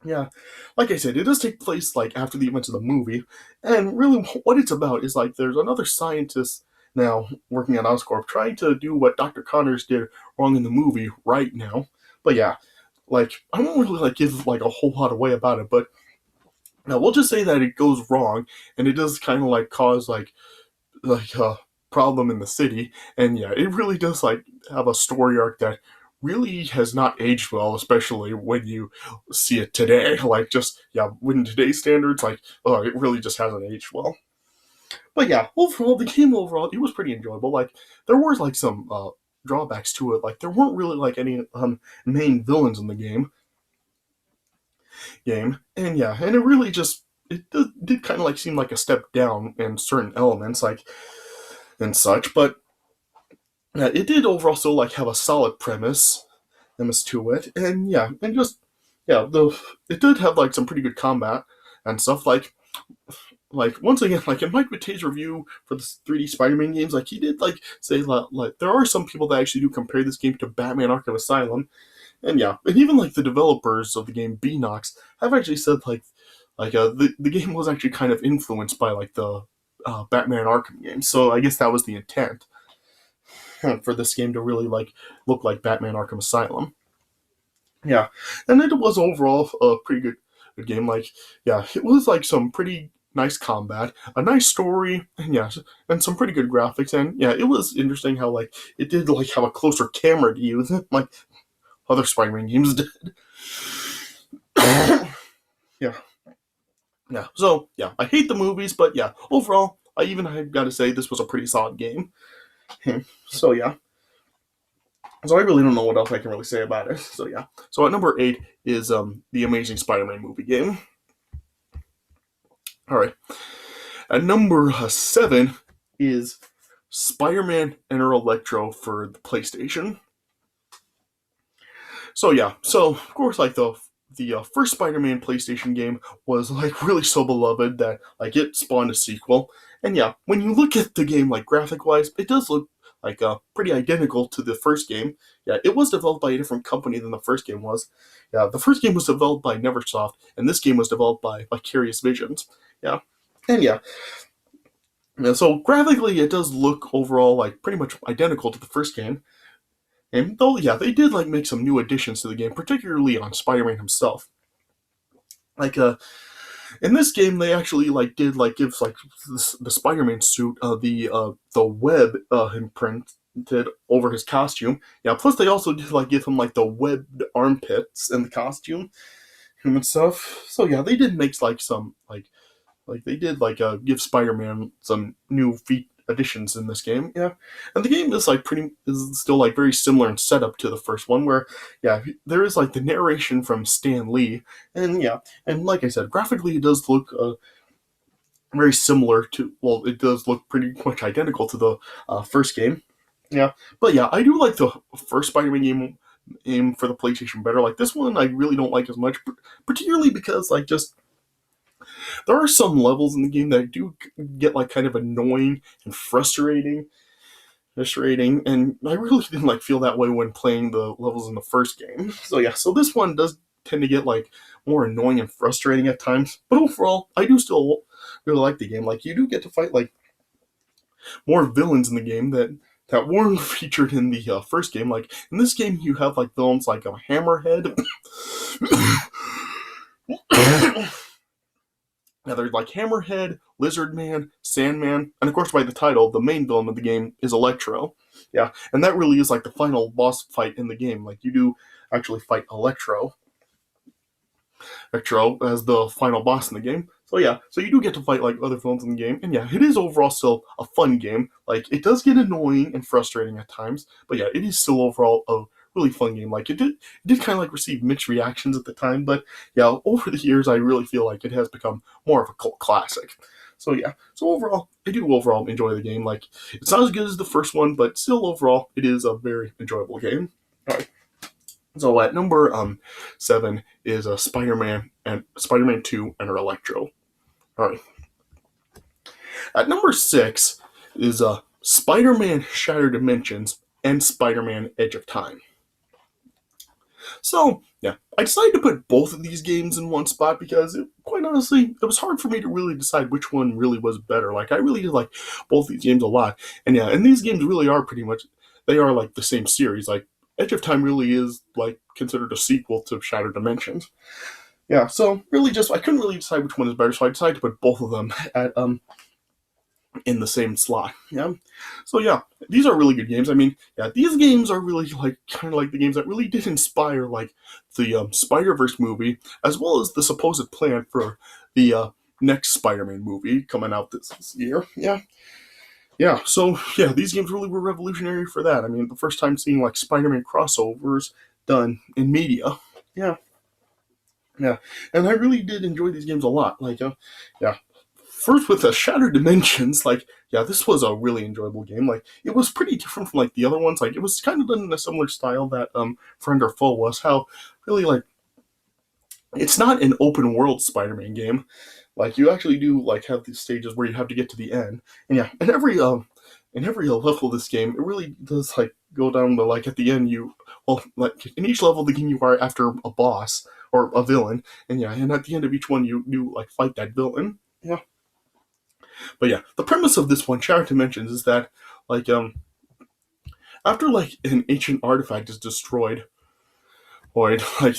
Yeah, like I said, it does take place like after the events of the movie, and really what it's about is like there's another scientist now working at Oscorp trying to do what Dr. Connors did wrong in the movie right now. But yeah, like I won't really like give like a whole lot away about it, but now we'll just say that it goes wrong, and it does kind of like cause like a problem in the city, and yeah, it really does like have a story arc that really has not aged well, especially when you see it today. Like just yeah, when today's standards, like oh, it really just hasn't aged well. But yeah, overall, the game overall, it was pretty enjoyable. Like there were like some drawbacks to it. Like there weren't really like any main villains in the game, and yeah, and it really just did kind of like seem like a step down in certain elements, like and such. But yeah, it did overall still like have a solid premise to it, and yeah, and just yeah, the it did have like some pretty good combat and stuff. Like once again, like in Mike Matei's review for the 3D Spider-Man games, like he did like say like there are some people that actually do compare this game to Batman Arkham Asylum, and yeah, and even like the developers of the game Beanox have actually said like the game was actually kind of influenced by like the Batman Arkham games. So I guess that was the intent for this game to really like look like Batman Arkham Asylum. Yeah, and it was overall a pretty good game. Like, yeah, it was like some pretty nice combat, a nice story, and yeah, and some pretty good graphics. And yeah, it was interesting how like it did like have a closer camera to use, like other Spider-Man games did. Yeah, yeah. So yeah, I hate the movies, but yeah, overall, I got to say this was a pretty solid game. So yeah. So I really don't know what else I can really say about it. So yeah. So at number 8 is the Amazing Spider-Man movie game. All right. At number 7 is Spider-Man Enter Electro for the PlayStation. So yeah. So of course, like the first Spider-Man PlayStation game was like really so beloved that like it spawned a sequel. And yeah, when you look at the game like graphic wise, it does look like pretty identical to the first game. Yeah, it was developed by a different company than the first game was. Yeah, the first game was developed by Neversoft, and this game was developed by Vicarious Visions. Yeah, and yeah, so graphically it does look overall like pretty much identical to the first game. And though yeah, they did like make some new additions to the game, particularly on Spider-Man himself. Like in this game they actually like did like give like the Spider-Man suit the web imprinted over his costume. Yeah, plus they also did like give him like the webbed armpits in the costume and stuff. So yeah, they did make like some like they did like give Spider-Man some new additions in this game. Yeah, and the game is like is still like very similar in setup to the first one, where there is like the narration from Stan Lee, and and like I said, graphically it does look very similar to, well, it does look pretty much identical to the first game. Yeah, but I do like the first Spider-Man game for the PlayStation better. Like this one, I really don't like as much, particularly because like just there are some levels in the game that do get like kind of annoying and frustrating, and I really didn't like feel that way when playing the levels in the first game. So this one does tend to get like more annoying and frustrating at times, but overall, I do still really like the game. Like you do get to fight like more villains in the game that weren't featured in the first game. Like in this game, you have like villains like a Hammerhead. Now there's like Hammerhead, Lizard Man, Sandman, and of course by the title, the main villain of the game is Electro. Yeah, and that really is like the final boss fight in the game. Like you do actually fight Electro as the final boss in the game. So you do get to fight like other villains in the game, and it is overall still a fun game. Like it does get annoying and frustrating at times, but it is still overall a really fun game. Like it did kind of like receive mixed reactions at the time, but over the years I really feel like it has become more of a cult classic. So overall, I do overall enjoy the game. Like it's not as good as the first one, but still overall, it is a very enjoyable game. All right. So at number 7 is Spider-Man 2 and Electro. All right. At number 6 is Spider-Man Shattered Dimensions and Spider-Man Edge of Time. So, I decided to put both of these games in one spot because, quite honestly, it was hard for me to really decide which one really was better. Like, I really did like both these games a lot. And these games really are they are like the same series. Like, Edge of Time really is, like, considered a sequel to Shattered Dimensions. So really I couldn't really decide which one is better, so I decided to put both of them at, in the same slot. So these are really good games. I mean, these games are really like kind of like the games that really did inspire like the Spider-Verse movie, as well as the supposed plan for the next Spider-Man movie coming out this year. So these games really were revolutionary for that. I mean, the first time seeing like Spider-Man crossovers done in media. And I really did enjoy these games a lot. Like, first with the Shattered Dimensions, like, this was a really enjoyable game. Like, it was pretty different from like the other ones. Like, it was kind of done in a similar style that Friend or Foe was. How really like it's not an open world Spider-Man game. Like, you actually do like have these stages where you have to get to the end, and in every level of this game, it really does like go down to like at the end like in each level of the game you are after a boss or a villain, and at the end of each one you like fight that villain. But the premise of this one, Shattered Dimensions, is that like after like an ancient artifact is destroyed, or like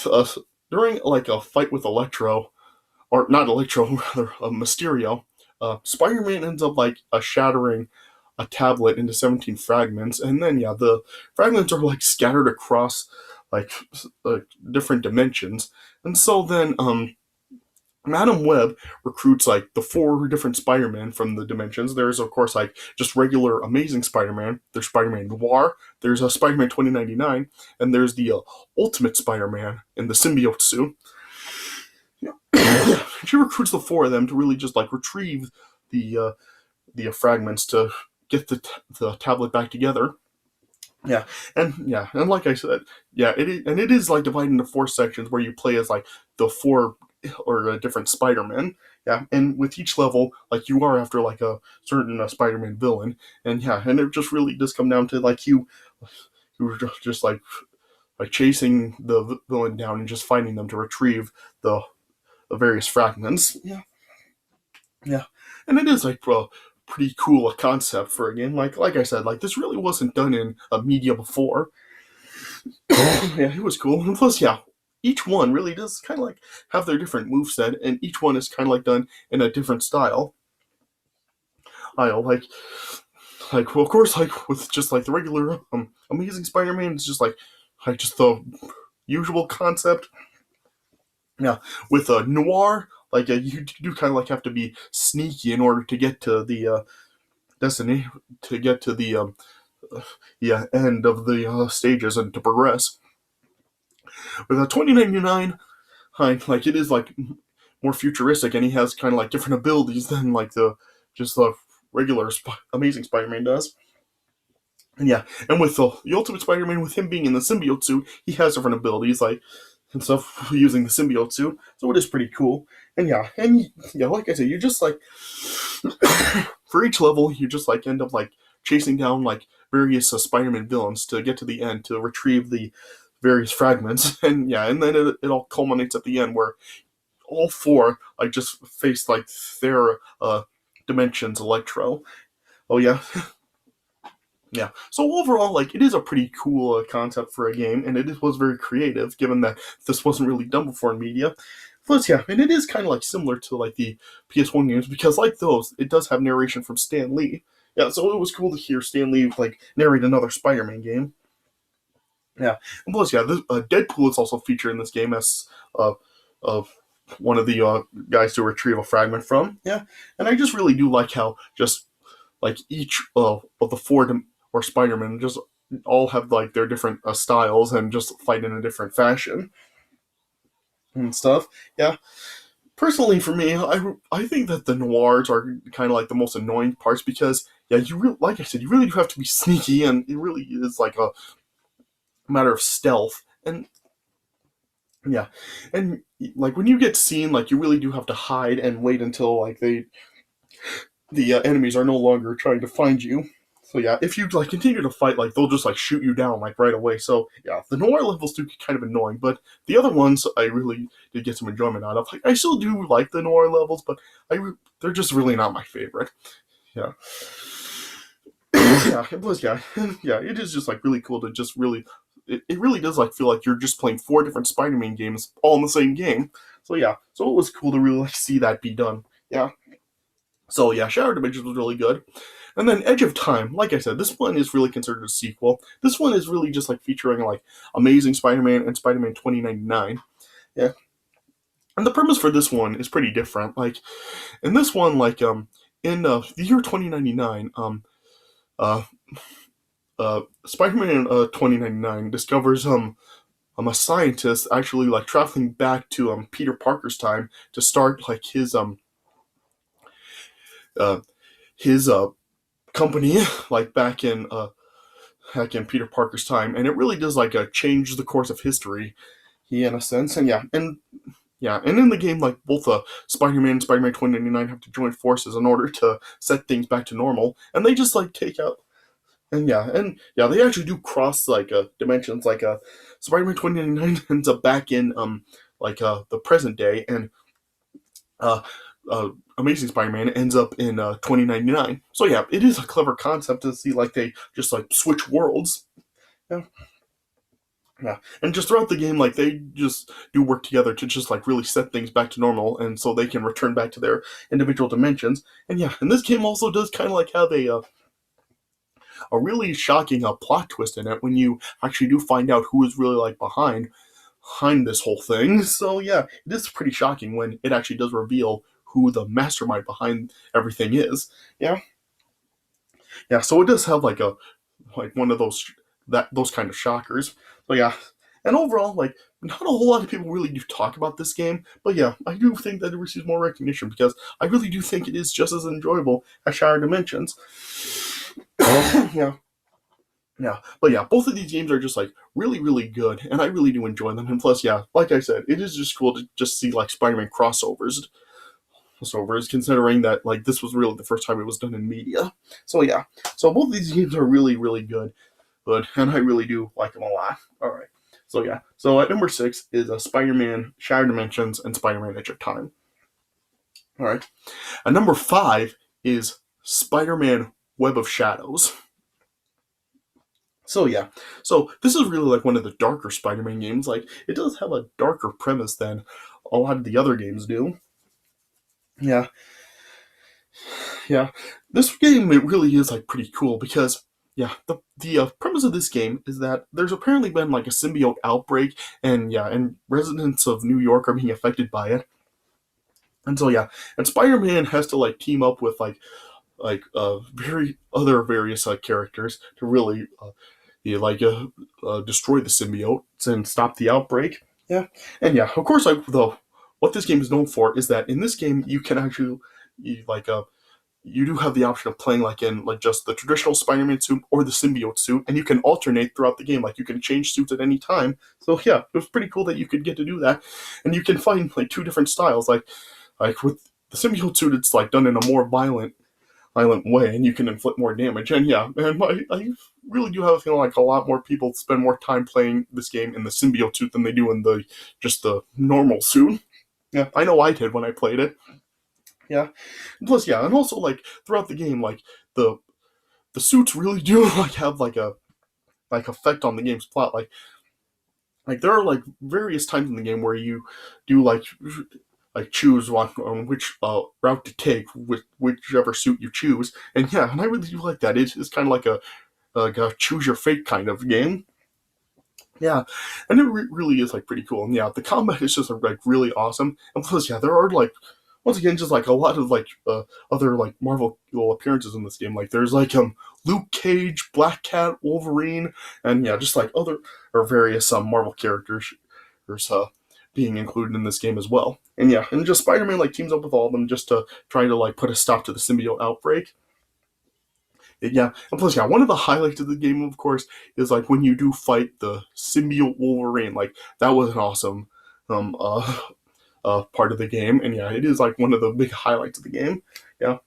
during like a fight with Electro, or not Electro, rather Mysterio, Spider-Man ends up like shattering a tablet into 17 fragments, and then the fragments are like scattered across like different dimensions, and so then Madam Web recruits like the 4 different Spider-Man from the dimensions. There's of course like just regular Amazing Spider-Man. There's Spider-Man Noir. There's a Spider-Man 2099, and there's the Ultimate Spider-Man in the symbiote suit. She recruits the 4 of them to really just like retrieve the fragments to get the tablet back together. And like I said, it is like divided into 4 sections where you play as like the 4 or a different Spider-Man. And with each level, like you are after like a certain Spider-Man villain, and it just really does come down to like you were just like chasing the villain down and just finding them to retrieve the various fragments. And it is like pretty cool a concept for a game. Like I said, like this really wasn't done in media before. It was cool, and plus each one really does kind of like have their different moveset, and each one is kind of like done in a different style. I know, like well, of course, like with just like the regular Amazing Spider-Man, it's just like just the usual concept. With Noir, like you do kind of like have to be sneaky in order to get to the destiny to get to the end of the stages and to progress. With a 2099, like it is like more futuristic, and he has kind of like different abilities than like the regular Amazing Spider-Man does. And yeah, and with the Ultimate Spider-Man, with him being in the symbiote suit, he has different abilities like and stuff using the symbiote suit. So it is pretty cool. And like I said, you just like for each level, you just like end up like chasing down like various Spider-Man villains to get to the end to retrieve the various fragments. And yeah, and then it all culminates at the end where all four like just face like their dimensions Electro. Oh yeah, yeah. So overall, like it is a pretty cool concept for a game, and it was very creative, given that this wasn't really done before in media. Plus, yeah, and it is kind of like similar to like the PS1 games because, like those, it does have narration from Stan Lee. Yeah, so it was cool to hear Stan Lee like narrate another Spider-Man game. Yeah, and plus, yeah, Deadpool is also featured in this game as uh, uh, one of the guys to retrieve a fragment from. Yeah, and I just really do like how just like each of the four or Spider-Man just all have like their different styles and just fight in a different fashion and stuff. Yeah, personally for me, I think that the noirs are kind of like the most annoying parts because yeah, like I said, you really do have to be sneaky, and it really is like a matter of stealth. And yeah, and like when you get seen, like you really do have to hide and wait until like the enemies are no longer trying to find you. So yeah, if you like continue to fight, like they'll just like shoot you down like right away. So yeah, the noir levels do get kind of annoying, but the other ones I really did get some enjoyment out of. Like I still do like the noir levels, but they're just really not my favorite. Yeah, yeah, it was yeah, yeah. It is just like really cool to just really. It really does like feel like you're just playing four different Spider-Man games all in the same game. So yeah, so it was cool to really like see that be done. Yeah. So yeah, Shattered Dimensions was really good. And then Edge of Time, like I said, this one is really considered a sequel. This one is really just like featuring like Amazing Spider-Man and Spider-Man 2099. Yeah. And the premise for this one is pretty different. Like in this one, like in the year 2099, uh Spider-Man 2099 discovers a scientist actually like traveling back to Peter Parker's time to start like uh his company like back in Peter Parker's time, and it really does like change the course of history, in a sense. And yeah, and in the game, like both Spider-Man and Spider-Man 2099 have to join forces in order to set things back to normal, and they just like take out. And yeah, they actually do cross like dimensions. Like Spider-Man 2099 ends up back in like the present day, and uh, uh, Amazing Spider-Man ends up in 2099. So yeah, it is a clever concept to see like they just like switch worlds. Yeah, yeah, and just throughout the game, like they just do work together to just like really set things back to normal, and so they can return back to their individual dimensions. And yeah, and this game also does kind of like have a really shocking plot twist in it when you actually do find out who is really like behind this whole thing. So yeah, it is pretty shocking when it actually does reveal who the mastermind behind everything is. Yeah, yeah. So it does have like one of those kind of shockers. So yeah, and overall, like not a whole lot of people really do talk about this game, but yeah, I do think that it receives more recognition because I really do think it is just as enjoyable as Shattered Dimensions. Yeah. Yeah, but yeah, both of these games are just like really, really good, and I really do enjoy them. And plus, yeah, like I said, it is just cool to just see like Spider-Man crossovers, considering that like this was really the first time it was done in media. So yeah, so both of these games are really, really good, and I really do like them a lot. All right, so yeah, so at number 6 is Spider-Man Shattered Dimensions and Spider-Man Edge of Time. All right, at number 5 is Spider-Man Web of Shadows. So yeah, so this is really like one of the darker Spider-Man games. Like it does have a darker premise than a lot of the other games do. Yeah, yeah. This game it really is like pretty cool because yeah, the premise of this game is that there's apparently been like a symbiote outbreak, and yeah, and residents of New York are being affected by it. And so yeah, and Spider-Man has to like team up with like very other various characters to really destroy the symbiotes and stop the outbreak. Yeah, and yeah, of course, though, what this game is known for is that in this game you can actually you do have the option of playing in just the traditional Spider-Man suit or the symbiote suit, and you can alternate throughout the game. Like you can change suits at any time. So yeah, it was pretty cool that you could get to do that, and you can find two different styles. Like with the symbiote suit, it's done in a more violent way, and you can inflict more damage. And yeah, man, I really do have a feeling a lot more people spend more time playing this game in the symbiote suit than they do in the normal suit. Yeah, I know I did when I played it. Yeah. Plus, yeah, and also throughout the game, the the suits really do have effect on the game's plot. There are various times in the game where you do choose on which route to take with whichever suit you choose, and yeah, and I really do like that. It's kind of like a choose your fate kind of game. Yeah, and it really is pretty cool. And yeah, the combat is just really awesome. And plus, yeah, there are once again just a lot of other Marvel appearances in this game. There's Luke Cage, Black Cat, Wolverine, and yeah, just other or various Marvel characters being included in this game as well. And yeah, and just Spider-Man teams up with all of them just to try to put a stop to the symbiote outbreak. Yeah, and plus, yeah, one of the highlights of the game, of course, is when you do fight the symbiote Wolverine. That was an awesome um uh part of the game, and yeah, it is one of the big highlights of the game. Yeah,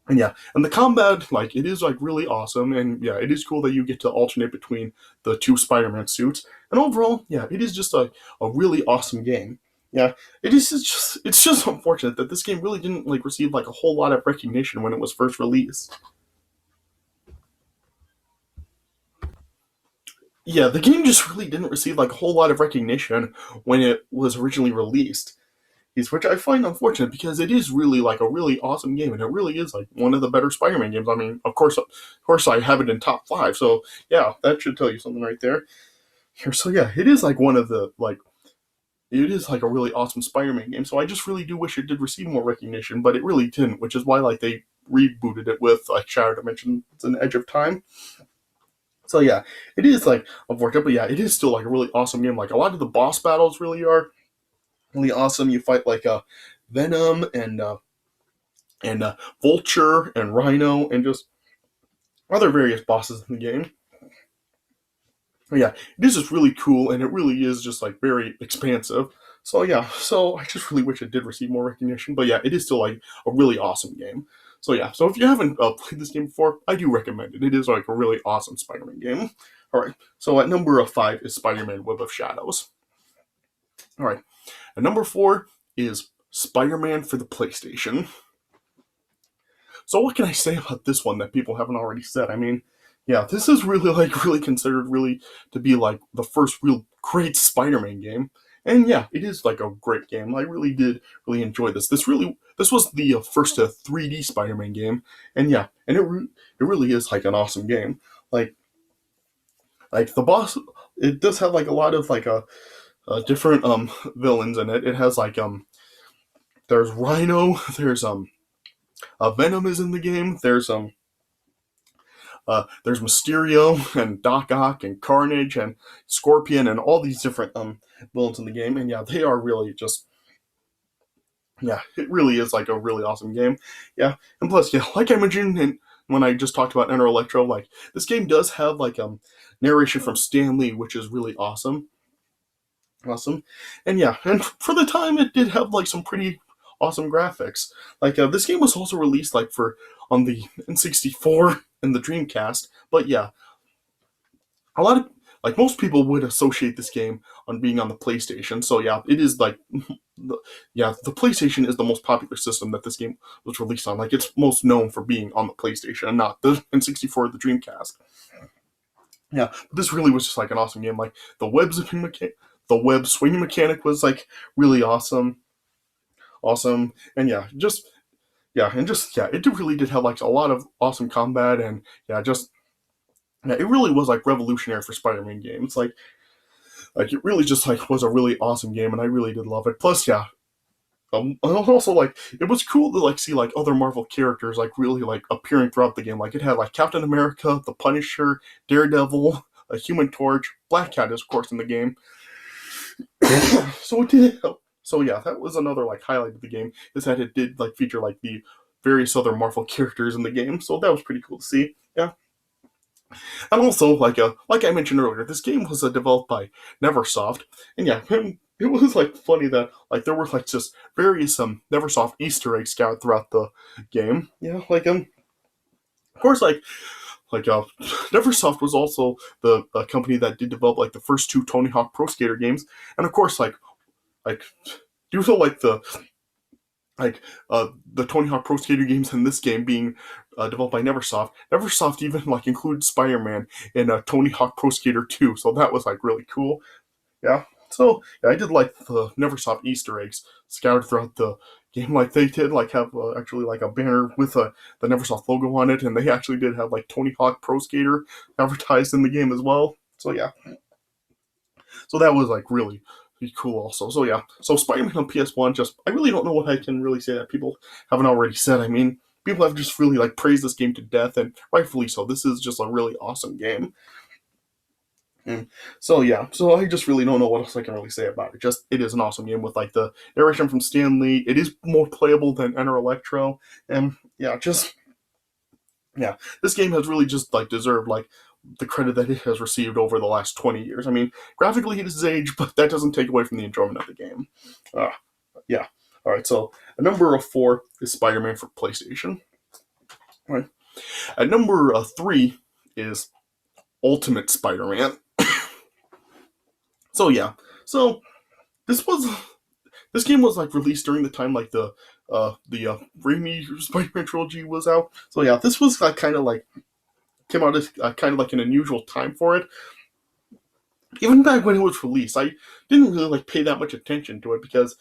and yeah, and the combat it is really awesome, and yeah, it is cool that you get to alternate between the two Spider-Man suits, and overall, yeah, it is just a really awesome game. Yeah, it's just unfortunate that this game really didn't receive a whole lot of recognition when it was first released. Yeah, the game just really didn't receive a whole lot of recognition when it was originally released. Is which I find unfortunate because it is really a really awesome game, and it really is one of the better Spider-Man games. I mean, of course, I have it in top five. So yeah, that should tell you something right there. Here, so yeah, it is one of the it is a really awesome Spider-Man game. So I just really do wish it did receive more recognition, but it really didn't, which is why they rebooted it with Shattered Dimensions and Edge of Time. So yeah, it is unfortunate, but yeah, it is still a really awesome game. A lot of the boss battles really are really awesome. You fight Venom and Vulture and Rhino and just other various bosses in the game. But yeah, it is just really cool, and it really is just very expansive. So yeah, so I just really wish it did receive more recognition. But yeah, it is still a really awesome game. So yeah, so if you haven't played this game before, I do recommend it. It is a really awesome Spider-Man game. All right, so at number 5 is Spider-Man Web of Shadows. All right, at number 4 is Spider-Man for the PlayStation. So what can I say about this one that people haven't already said? I mean, yeah, this is really really considered really to be the first real great Spider-Man game. And yeah, it is a great game. I really did really enjoy this. This was the first 3D Spider-Man game, and yeah, and it really is an awesome game. Like the boss, it does have a lot of different villains in it. It has there's Rhino, there's Venom is in the game. There's Mysterio and Doc Ock and Carnage and Scorpion and all these different villains in the game. And yeah, they are really just yeah, it really is a really awesome game. Yeah, and plus yeah, like I mentioned when I just talked about Enter Electro, this game does have narration from Stan Lee, which is really awesome. Awesome, and yeah, and for the time, it did have some pretty awesome graphics. This game was also released for on the N64 and the Dreamcast, but yeah, a lot of most people would associate this game on being on the PlayStation. So yeah, it is the PlayStation is the most popular system that this game was released on. It's most known for being on the PlayStation, not the N64 or the Dreamcast. Yeah, but this really was just an awesome game. The web swinging mechanic was really awesome, and it really did have a lot of awesome combat, and yeah, just yeah, it really was revolutionary for Spider-Man games. It really just was a really awesome game, and I really did love it. Plus, yeah, and also like it was cool to like see like other Marvel characters like really like appearing throughout the game. Like it had like Captain America, the Punisher, Daredevil, a Human Torch, Black Cat is of course in the game. So it did. So yeah, that was another like highlight of the game is that it did like feature like the various other Marvel characters in the game. So that was pretty cool to see. Yeah. And also, like I mentioned earlier, this game was developed by NeverSoft, and yeah, it was like funny that like there were like just various NeverSoft Easter eggs scattered throughout the game. Yeah, of course like NeverSoft was also the company that did develop like the first two Tony Hawk Pro Skater games, and of course like due to the Tony Hawk Pro Skater games and this game being developed by NeverSoft. NeverSoft even like included Spider-Man in Tony Hawk Pro Skater 2, so that was like really cool. Yeah. So yeah, I did like the NeverSoft Easter eggs scattered throughout the game. Like they did like have actually like a banner with the NeverSoft logo on it, and they actually did have like Tony Hawk Pro Skater advertised in the game as well. So yeah, so that was like really cool also. So yeah, so Spider-Man on PS1, just I really don't know what I can really say that people haven't already said. I mean, people have just really like praised this game to death, and rightfully so. This is just a really awesome game. And so yeah, so I just really don't know what else I can really say about it. Just it is an awesome game with like the narration from Stan Lee. It is more playable than Enter Electro, and yeah, just yeah, this game has really just like deserved like the credit that it has received over the last 20 years. I mean, graphically it is aged, but that doesn't take away from the enjoyment of the game. Uh, yeah. All right. So at number 4 is Spider-Man for PlayStation. All right. At number 3 is Ultimate Spider-Man. So yeah. So this was this game was like released during the time like the Raimi Spider-Man trilogy was out. So yeah, this was like kind of like came out as kind of like an unusual time for it. Even back when it was released, I didn't really like pay that much attention to it because,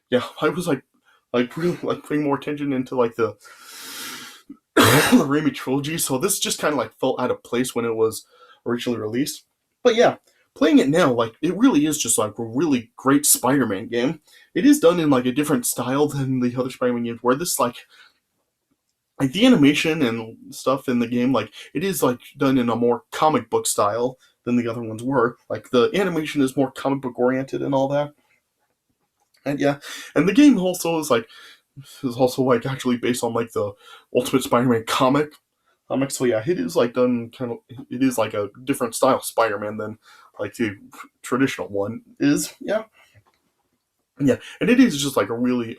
yeah, I was like really like paying more attention into like the the Raimi trilogy. So this just kind of like felt out of place when it was originally released. But yeah, playing it now, like it really is just like a really great Spider-Man game. It is done in like a different style than the other Spider-Man games, where this like the animation and stuff in the game, like it is like done in a more comic book style than the other ones were. Like the animation is more comic book oriented and all that. And yeah, and the game also is also like actually based on like the Ultimate Spider-Man comic. So yeah, it is like done kind of it is like a different style Spider-Man than like the traditional one is. Yeah. Yeah, and it is just like a really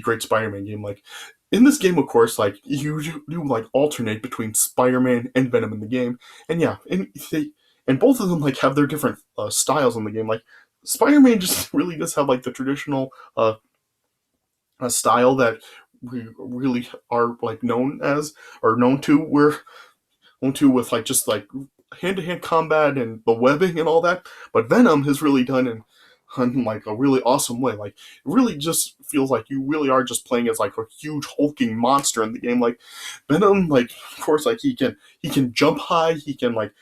great Spider-Man game. Like in this game, of course, like you like alternate between Spider-Man and Venom in the game, and yeah, and both of them like have their different styles in the game. Like Spider-Man just really does have like the traditional style that we really are like known as or known to. We're known to with like just like hand-to-hand combat and the webbing and all that. But Venom has really done in like a really awesome way. Like it really just feels like you really are just playing as like a huge hulking monster in the game. Like Venom, like of course, like he can jump high. He can like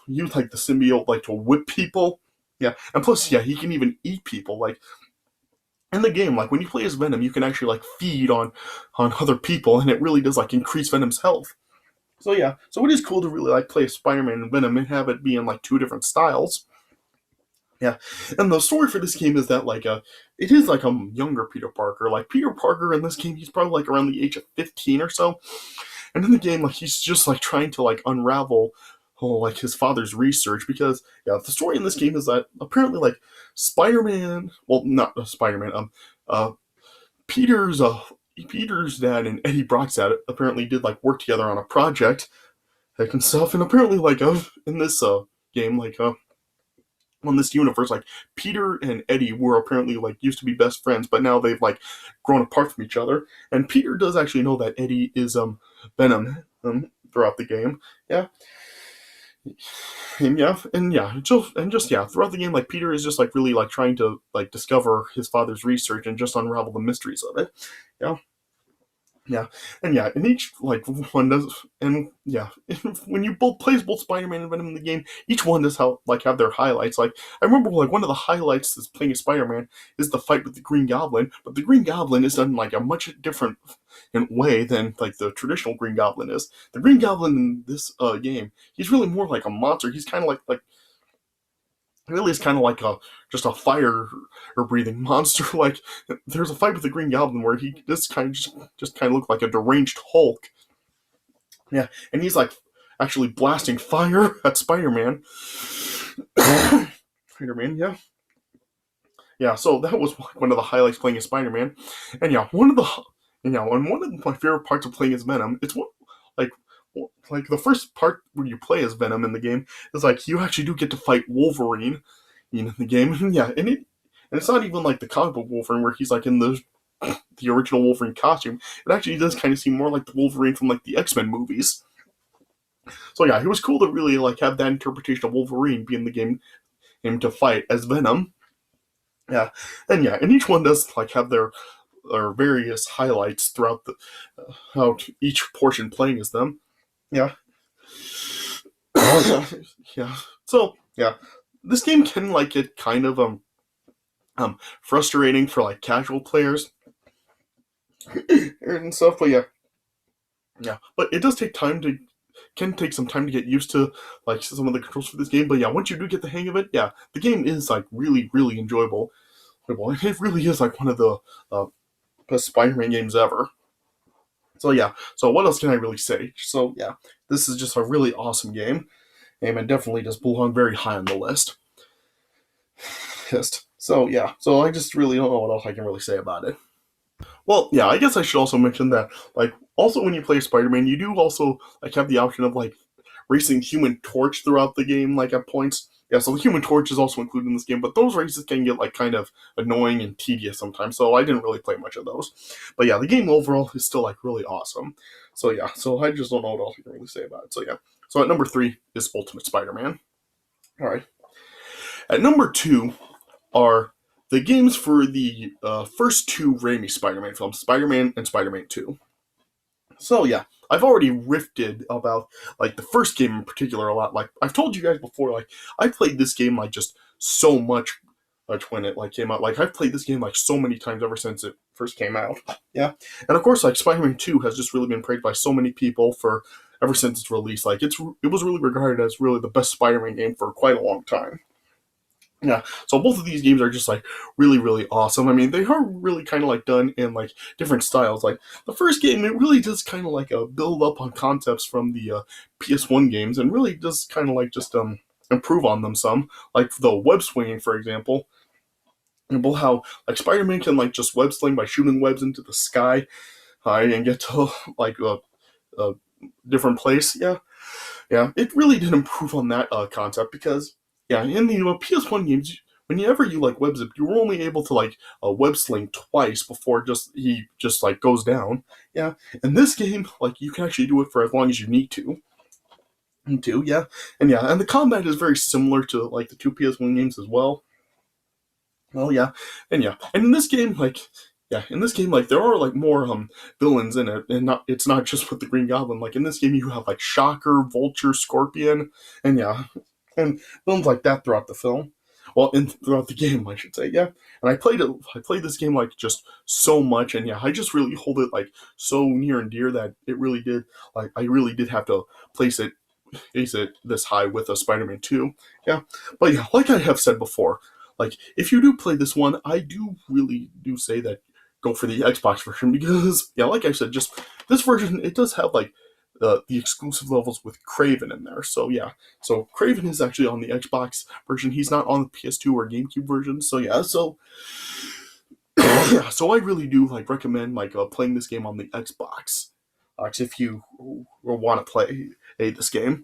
use like the symbiote like to whip people. Yeah, and plus, yeah, he can even eat people. Like in the game, like when you play as Venom, you can actually like feed on other people, and it really does like increase Venom's health. So yeah, so it is cool to really like play Spider-Man and Venom and have it be in like two different styles. Yeah, and the story for this game is that it is like a younger Peter Parker. Like Peter Parker in this game, he's probably like around the age of 15 or so, and in the game, like he's just like trying to like unravel like his father's research because yeah, the story in this game is that apparently like Spider-Man, well not Spider-Man, uh Peter's uh Peter's dad and Eddie Brock's dad apparently did like work together on a project like and stuff, and apparently in this game on this universe, like Peter and Eddie were apparently like used to be best friends, but now they've like grown apart from each other. And Peter does actually know that Eddie is Venom throughout the game. Yeah. And yeah, throughout the game, like Peter is just like really like trying to like discover his father's research and just unravel the mysteries of it. Yeah. Yeah, and yeah, and each like one does, and yeah, when you both plays both Spider-Man and Venom in the game, each one does have their highlights. Like I remember, like one of the highlights is playing as Spider-Man is the fight with the Green Goblin, but the Green Goblin is done like a much different way than like the traditional Green Goblin is. The Green Goblin in this game, he's really more like a monster. He's kind of like really is kind of like a just a fire or breathing monster. Like there's a fight with the Green Goblin where he just kind of just kind of look like a deranged Hulk. Yeah, and he's like actually blasting fire at Spider-Man. Spider-Man, yeah, yeah. So that was one of the highlights playing as Spider-Man, and yeah, and one of my favorite parts of playing as Venom. It's what like like the first part where you play as Venom in the game is like you actually do get to fight Wolverine in the game. Yeah, and it's not even like the comic book Wolverine where he's like in the original Wolverine costume. It actually does kind of seem more like the Wolverine from like the X-Men movies. So yeah, it was cool to really like have that interpretation of Wolverine be in the game him to fight as Venom. Yeah, and each one does like have their various highlights throughout the how each portion playing as them. Yeah, yeah. So yeah, this game can like get kind of frustrating for like casual players and stuff. But yeah. But it does take time to can take some time to get used to like some of the controls for this game. But yeah, once you do get the hang of it, yeah, the game is like really enjoyable. It really is like one of the uh, best Spider-Man games ever. So yeah, so what else can I really say? So yeah, this is just a really awesome game, and definitely does belong very high on the list. So yeah, so I just really don't know what else I can really say about it. Well, yeah, I guess I should also mention that, like, also when you play Spider-Man, you do also like have the option of like racing Human Torch throughout the game, like at points. Yeah, so the Human Torch is also included in this game, but those races can get like kind of annoying and tedious sometimes. So I didn't really play much of those. But yeah, the game overall is still like really awesome. So yeah, so I just don't know what else I can really say about it. So yeah, so at number 3 is Ultimate Spider-Man. All right, at number 2 are the games for the first two Raimi Spider-Man films, Spider-Man and Spider-Man 2. So yeah, I've already riffed about like the first game in particular a lot. Like I've told you guys before, like I played this game like just so much when it like came out. Like I've played this game like so many times ever since it first came out. Yeah, and of course like Spider-Man 2 has just really been praised by so many people for ever since its release. Like it was really regarded as really the best Spider-Man game for quite a long time. Yeah, so both of these games are just like really awesome. I mean, they are really kind of like done in like different styles. Like the first game, it really does kind of like build up on concepts from the PS1 games, and really does kind of like just improve on them some. Like the web swinging, for example. How like Spider-Man can like just web sling by shooting webs into the sky, and get to like a different place. Yeah, it really did improve on that concept because yeah, in the PS1 games, whenever you like web zip, you were only able to like web sling twice before just he just like goes down. Yeah, in this game, like you can actually do it for as long as you need to. Yeah, and the combat is very similar to like the two PS1 games as well. Well, and in this game, like there are like more villains in it, and not it's not just with the Green Goblin. Like in this game, you have like Shocker, Vulture, Scorpion, and and villains like that throughout the film. Well, throughout the game, I should say, yeah. And I played it. I played this game like just so much, and yeah, I just really hold it like so near and dear that it really did. Like I really did have to place it this high with a Spider-Man 2. Yeah, but yeah, like I have said before, like if you do play this one, I do really do say that go for the Xbox version because yeah, like I said, just this version it does have like the exclusive levels with Craven in there. So yeah, so Craven is actually on the Xbox version. He's not on the PS2 or GameCube version. So yeah, so yeah, so I really do like recommend like playing this game on the Xbox, if you want to play this game.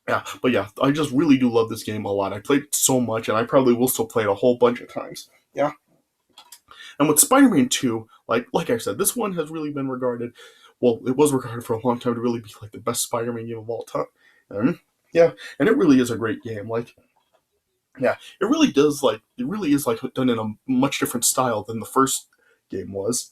Yeah, but yeah, I just really do love this game a lot. I played it so much, and I probably will still play it a whole bunch of times. Yeah, and with Spider-Man 2, like I said, this one has really been regarded. Well, it was regarded for a long time to really be like the best Spider-Man game of all time. And yeah, and it really is a great game. Like, yeah, it really is like done in a much different style than the first game was.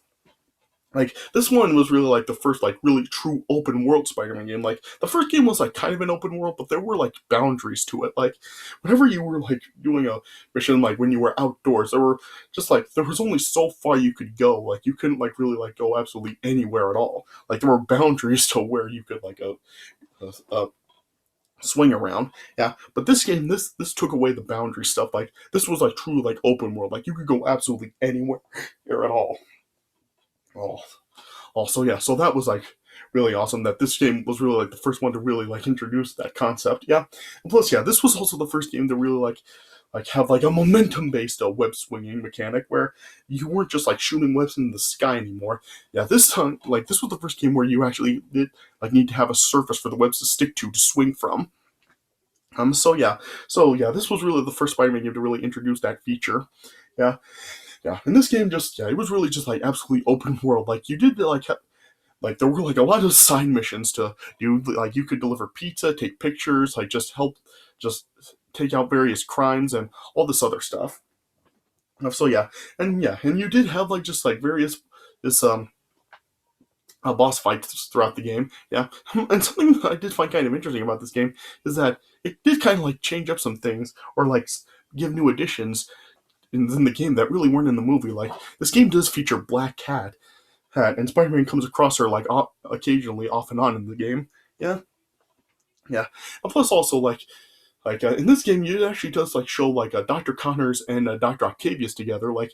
Like, this one was really like the first like really true open world Spider-Man game. Like, the first game was like kind of an open world, but there were like boundaries to it. Like, whenever you were like doing a mission, like when you were outdoors, there were just like there was only so far you could go. Like, you couldn't like really like go absolutely anywhere at all. Like, there were boundaries to where you could like swing around. Yeah, but this game, this took away the boundary stuff. Like, this was like true like open world. Like, you could go absolutely anywhere at all. Oh, also, yeah, so that was like really awesome that this game was really like the first one to really like introduce that concept. Yeah, and plus, yeah, this was also the first game to really like have like a momentum based web swinging mechanic where you weren't just like shooting webs in the sky anymore. Yeah, this time, like, this was the first game where you actually did like need to have a surface for the webs to stick to swing from. So yeah, this was really the first Spider-Man game to really introduce that feature. Yeah, yeah, and this game just, yeah, it was really just like absolutely open world. Like, you did like there were like a lot of side missions to do. Like, you could deliver pizza, take pictures, like just help, just take out various crimes and all this other stuff. So yeah, and you did have like just like various this boss fights throughout the game. Yeah, and something that I did find kind of interesting about this game is that it did kind of like change up some things or like give new additions in the game that really weren't in the movie. Like, this game does feature Black Cat, and Spider-Man comes across her like occasionally, off and on in the game. Yeah, yeah. And plus, also in this game, it actually does like show like Dr. Connors and Dr. Octavius together. Like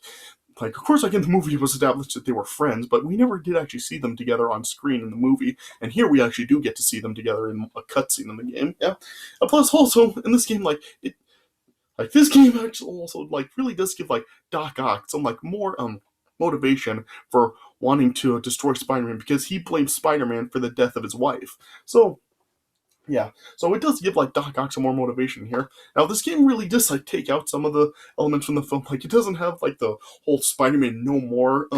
of course, like in the movie, it was established that they were friends, but we never did actually see them together on screen in the movie. And here we actually do get to see them together in a cutscene in the game. Yeah. And plus, also in this game, like this game actually also like really does give like Doc Ock some like more motivation for wanting to destroy Spider-Man because he blames Spider-Man for the death of his wife. So yeah, so it does give like Doc Ock some more motivation here. Now, this game really does like take out some of the elements from the film. Like, it doesn't have like the whole Spider-Man no more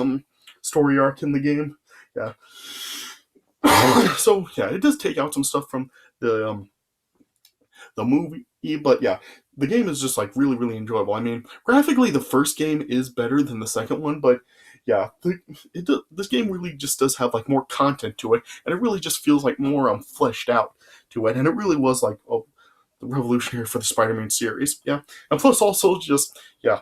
story arc in the game. Yeah. So yeah, it does take out some stuff from the movie, but yeah, the game is just like really, really enjoyable. I mean, graphically, the first game is better than the second one, but yeah, this game really just does have like more content to it, and it really just feels like more fleshed out to it, and it really was like revolutionary for the Spider-Man series. Yeah, and plus also just yeah,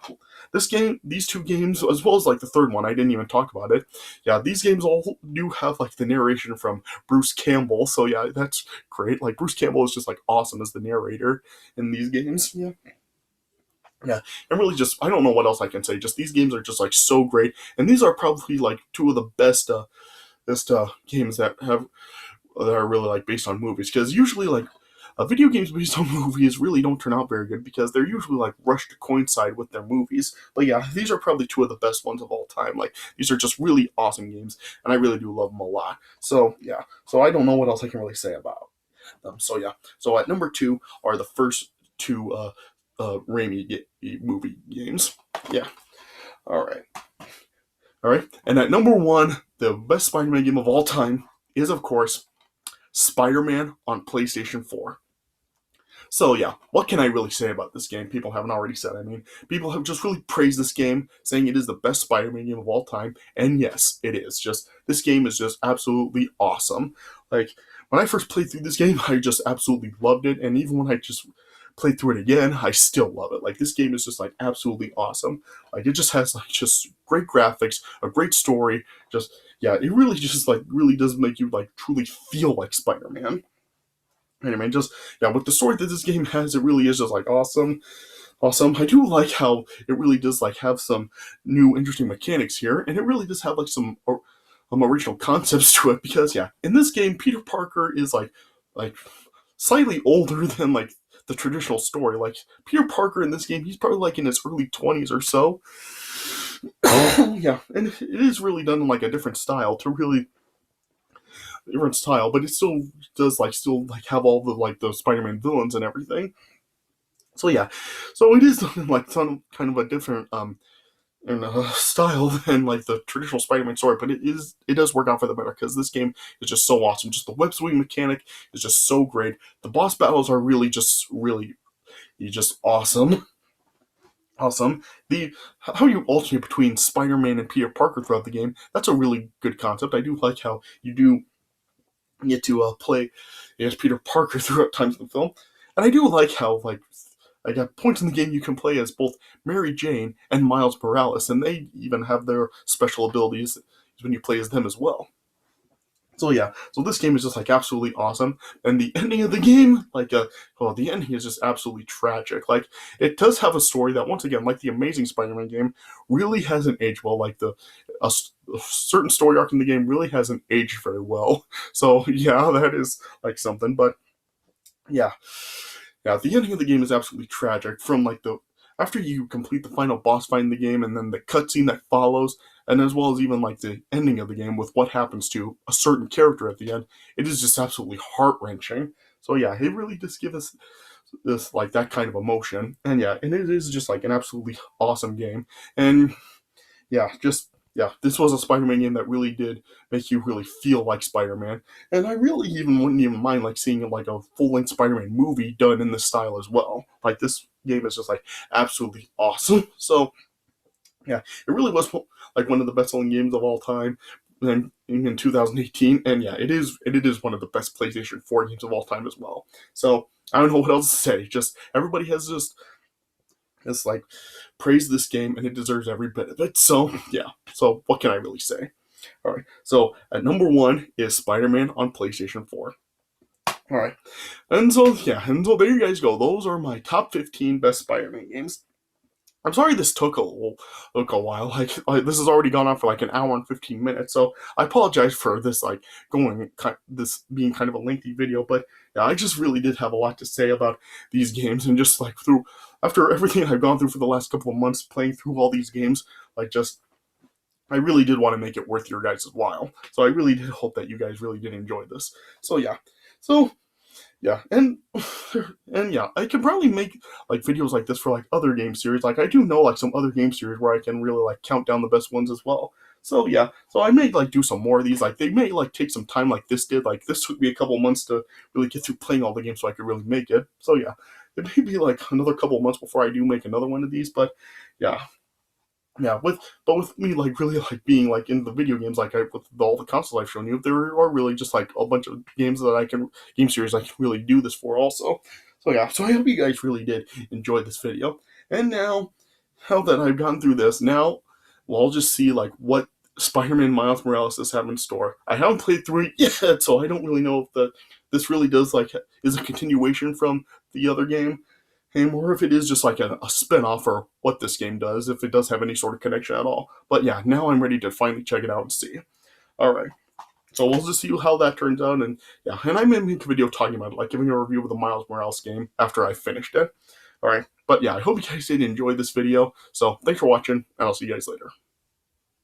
this game, these two games, as well as like the third one, I didn't even talk about it. Yeah, these games all do have like the narration from Bruce Campbell, so yeah, that's great. Like, Bruce Campbell is just like awesome as the narrator in these games. Yeah. Yeah, and really just I don't know what else I can say. Just these games are just like so great, and these are probably like two of the best games that are really like based on movies. Because usually like video games based on movies really don't turn out very good because they're usually like rushed to coincide with their movies. But yeah, these are probably two of the best ones of all time. Like, these are just really awesome games, and I really do love them a lot. So yeah, so I don't know what else I can really say about them. So yeah, so at number two are the first two Raimi movie games. Yeah. All right. All right. And at number one, the best Spider-Man game of all time is, of course, Spider-Man on PlayStation 4. So yeah, what can I really say about this game? People haven't already said. I mean, people have just really praised this game, saying it is the best Spider-Man game of all time. And yes, it is. Just this game is just absolutely awesome. Like, when I first played through this game, I just absolutely loved it. And even when I just played through it again, I still love it. Like, this game is just like absolutely awesome. Like, it just has like just great graphics, a great story. Just yeah, it really just like really does make you like truly feel like Spider-Man. Anyway, just yeah, with the story that this game has, it really is just like awesome. Awesome. I do like how it really does like have some new interesting mechanics here, and it really does have like some original concepts to it. Because yeah, in this game, Peter Parker is like slightly older than like the traditional story. Like, Peter Parker in this game, he's probably like in his early 20s or so. Yeah, and it is really done in like a different style, but it still does like still like have all the like the Spider-Man villains and everything. So yeah, so it is done in like some kind of a different style than like the traditional Spider-Man story, but it does work out for the better because this game is just so awesome. Just the web swing mechanic is just so great. The boss battles are really just awesome. awesome. The how you alternate between Spider-Man and Peter Parker throughout the game, that's a really good concept. I do like how you do get to play as Peter Parker throughout times in the film, and I do like how I got points in the game you can play as both Mary Jane and Miles Morales, and they even have their special abilities when you play as them as well. So yeah, so this game is just absolutely awesome, and the ending of the game, the ending is just absolutely tragic. Like it does have a story that, once again, like the Amazing Spider-Man game, really hasn't aged well. Like a certain story arc in the game really hasn't aged very well. So yeah, that is something. But yeah, yeah, the ending of the game is absolutely tragic. From the after you complete the final boss fight in the game, and then the cutscene that follows, and as well as even the ending of the game with what happens to a certain character at the end, it is just absolutely heart wrenching. So yeah, it really just gives us this that kind of emotion, and yeah, and it is just an absolutely awesome game, and yeah, just yeah, this was a Spider-Man game that really did make you really feel like Spider-Man, and I really even wouldn't even mind seeing a full-length Spider-Man movie done in this style as well. Like this game is just absolutely awesome. So yeah, it really was one of the best-selling games of all time. And in 2018, and yeah, it is one of the best PlayStation 4 games of all time as well. So I don't know what else to say. Just everybody has just praise this game, and it deserves every bit of it. So yeah. So what can I really say? All right. So at number one is Spider-Man on PlayStation 4. All right. And so yeah, and so there you guys go. Those are my top 15 best Spider-Man games. I'm sorry this took a while. This has already gone on for an hour and 15 minutes, so I apologize for this this being kind of a lengthy video. But yeah, I just really did have a lot to say about these games, and just through after everything I've gone through for the last couple of months playing through all these games, just I really did want to make it worth your guys' while. So I really did hope that you guys really did enjoy this. So yeah, so yeah, and yeah, I can probably make videos like this for other game series. I do know some other game series where I can really count down the best ones as well. So yeah, so I may do some more of these. They may take some time like this did. This took me a couple months to really get through playing all the games so I could really make it. So yeah, it may be another couple months before I do make another one of these. But yeah, yeah, with me really being in the video games with all the consoles I've shown you, there are really just a bunch of games that game series I can really do this for also. So yeah, so I hope you guys really did enjoy this video. And now that I've gone through this, now we'll just see what Spider-Man Miles Morales has have in store. I haven't played through it yet, so I don't really know if this really does is a continuation from the other game, or if it is just a spin-off, or what this game does, if it does have any sort of connection at all. But yeah, now I'm ready to finally check it out and see. Alright, so we'll just see how that turns out, and yeah, and I may make a video talking about it, giving a review of the Miles Morales game after I finished it. Alright, but yeah, I hope you guys did enjoy this video, so thanks for watching, and I'll see you guys later.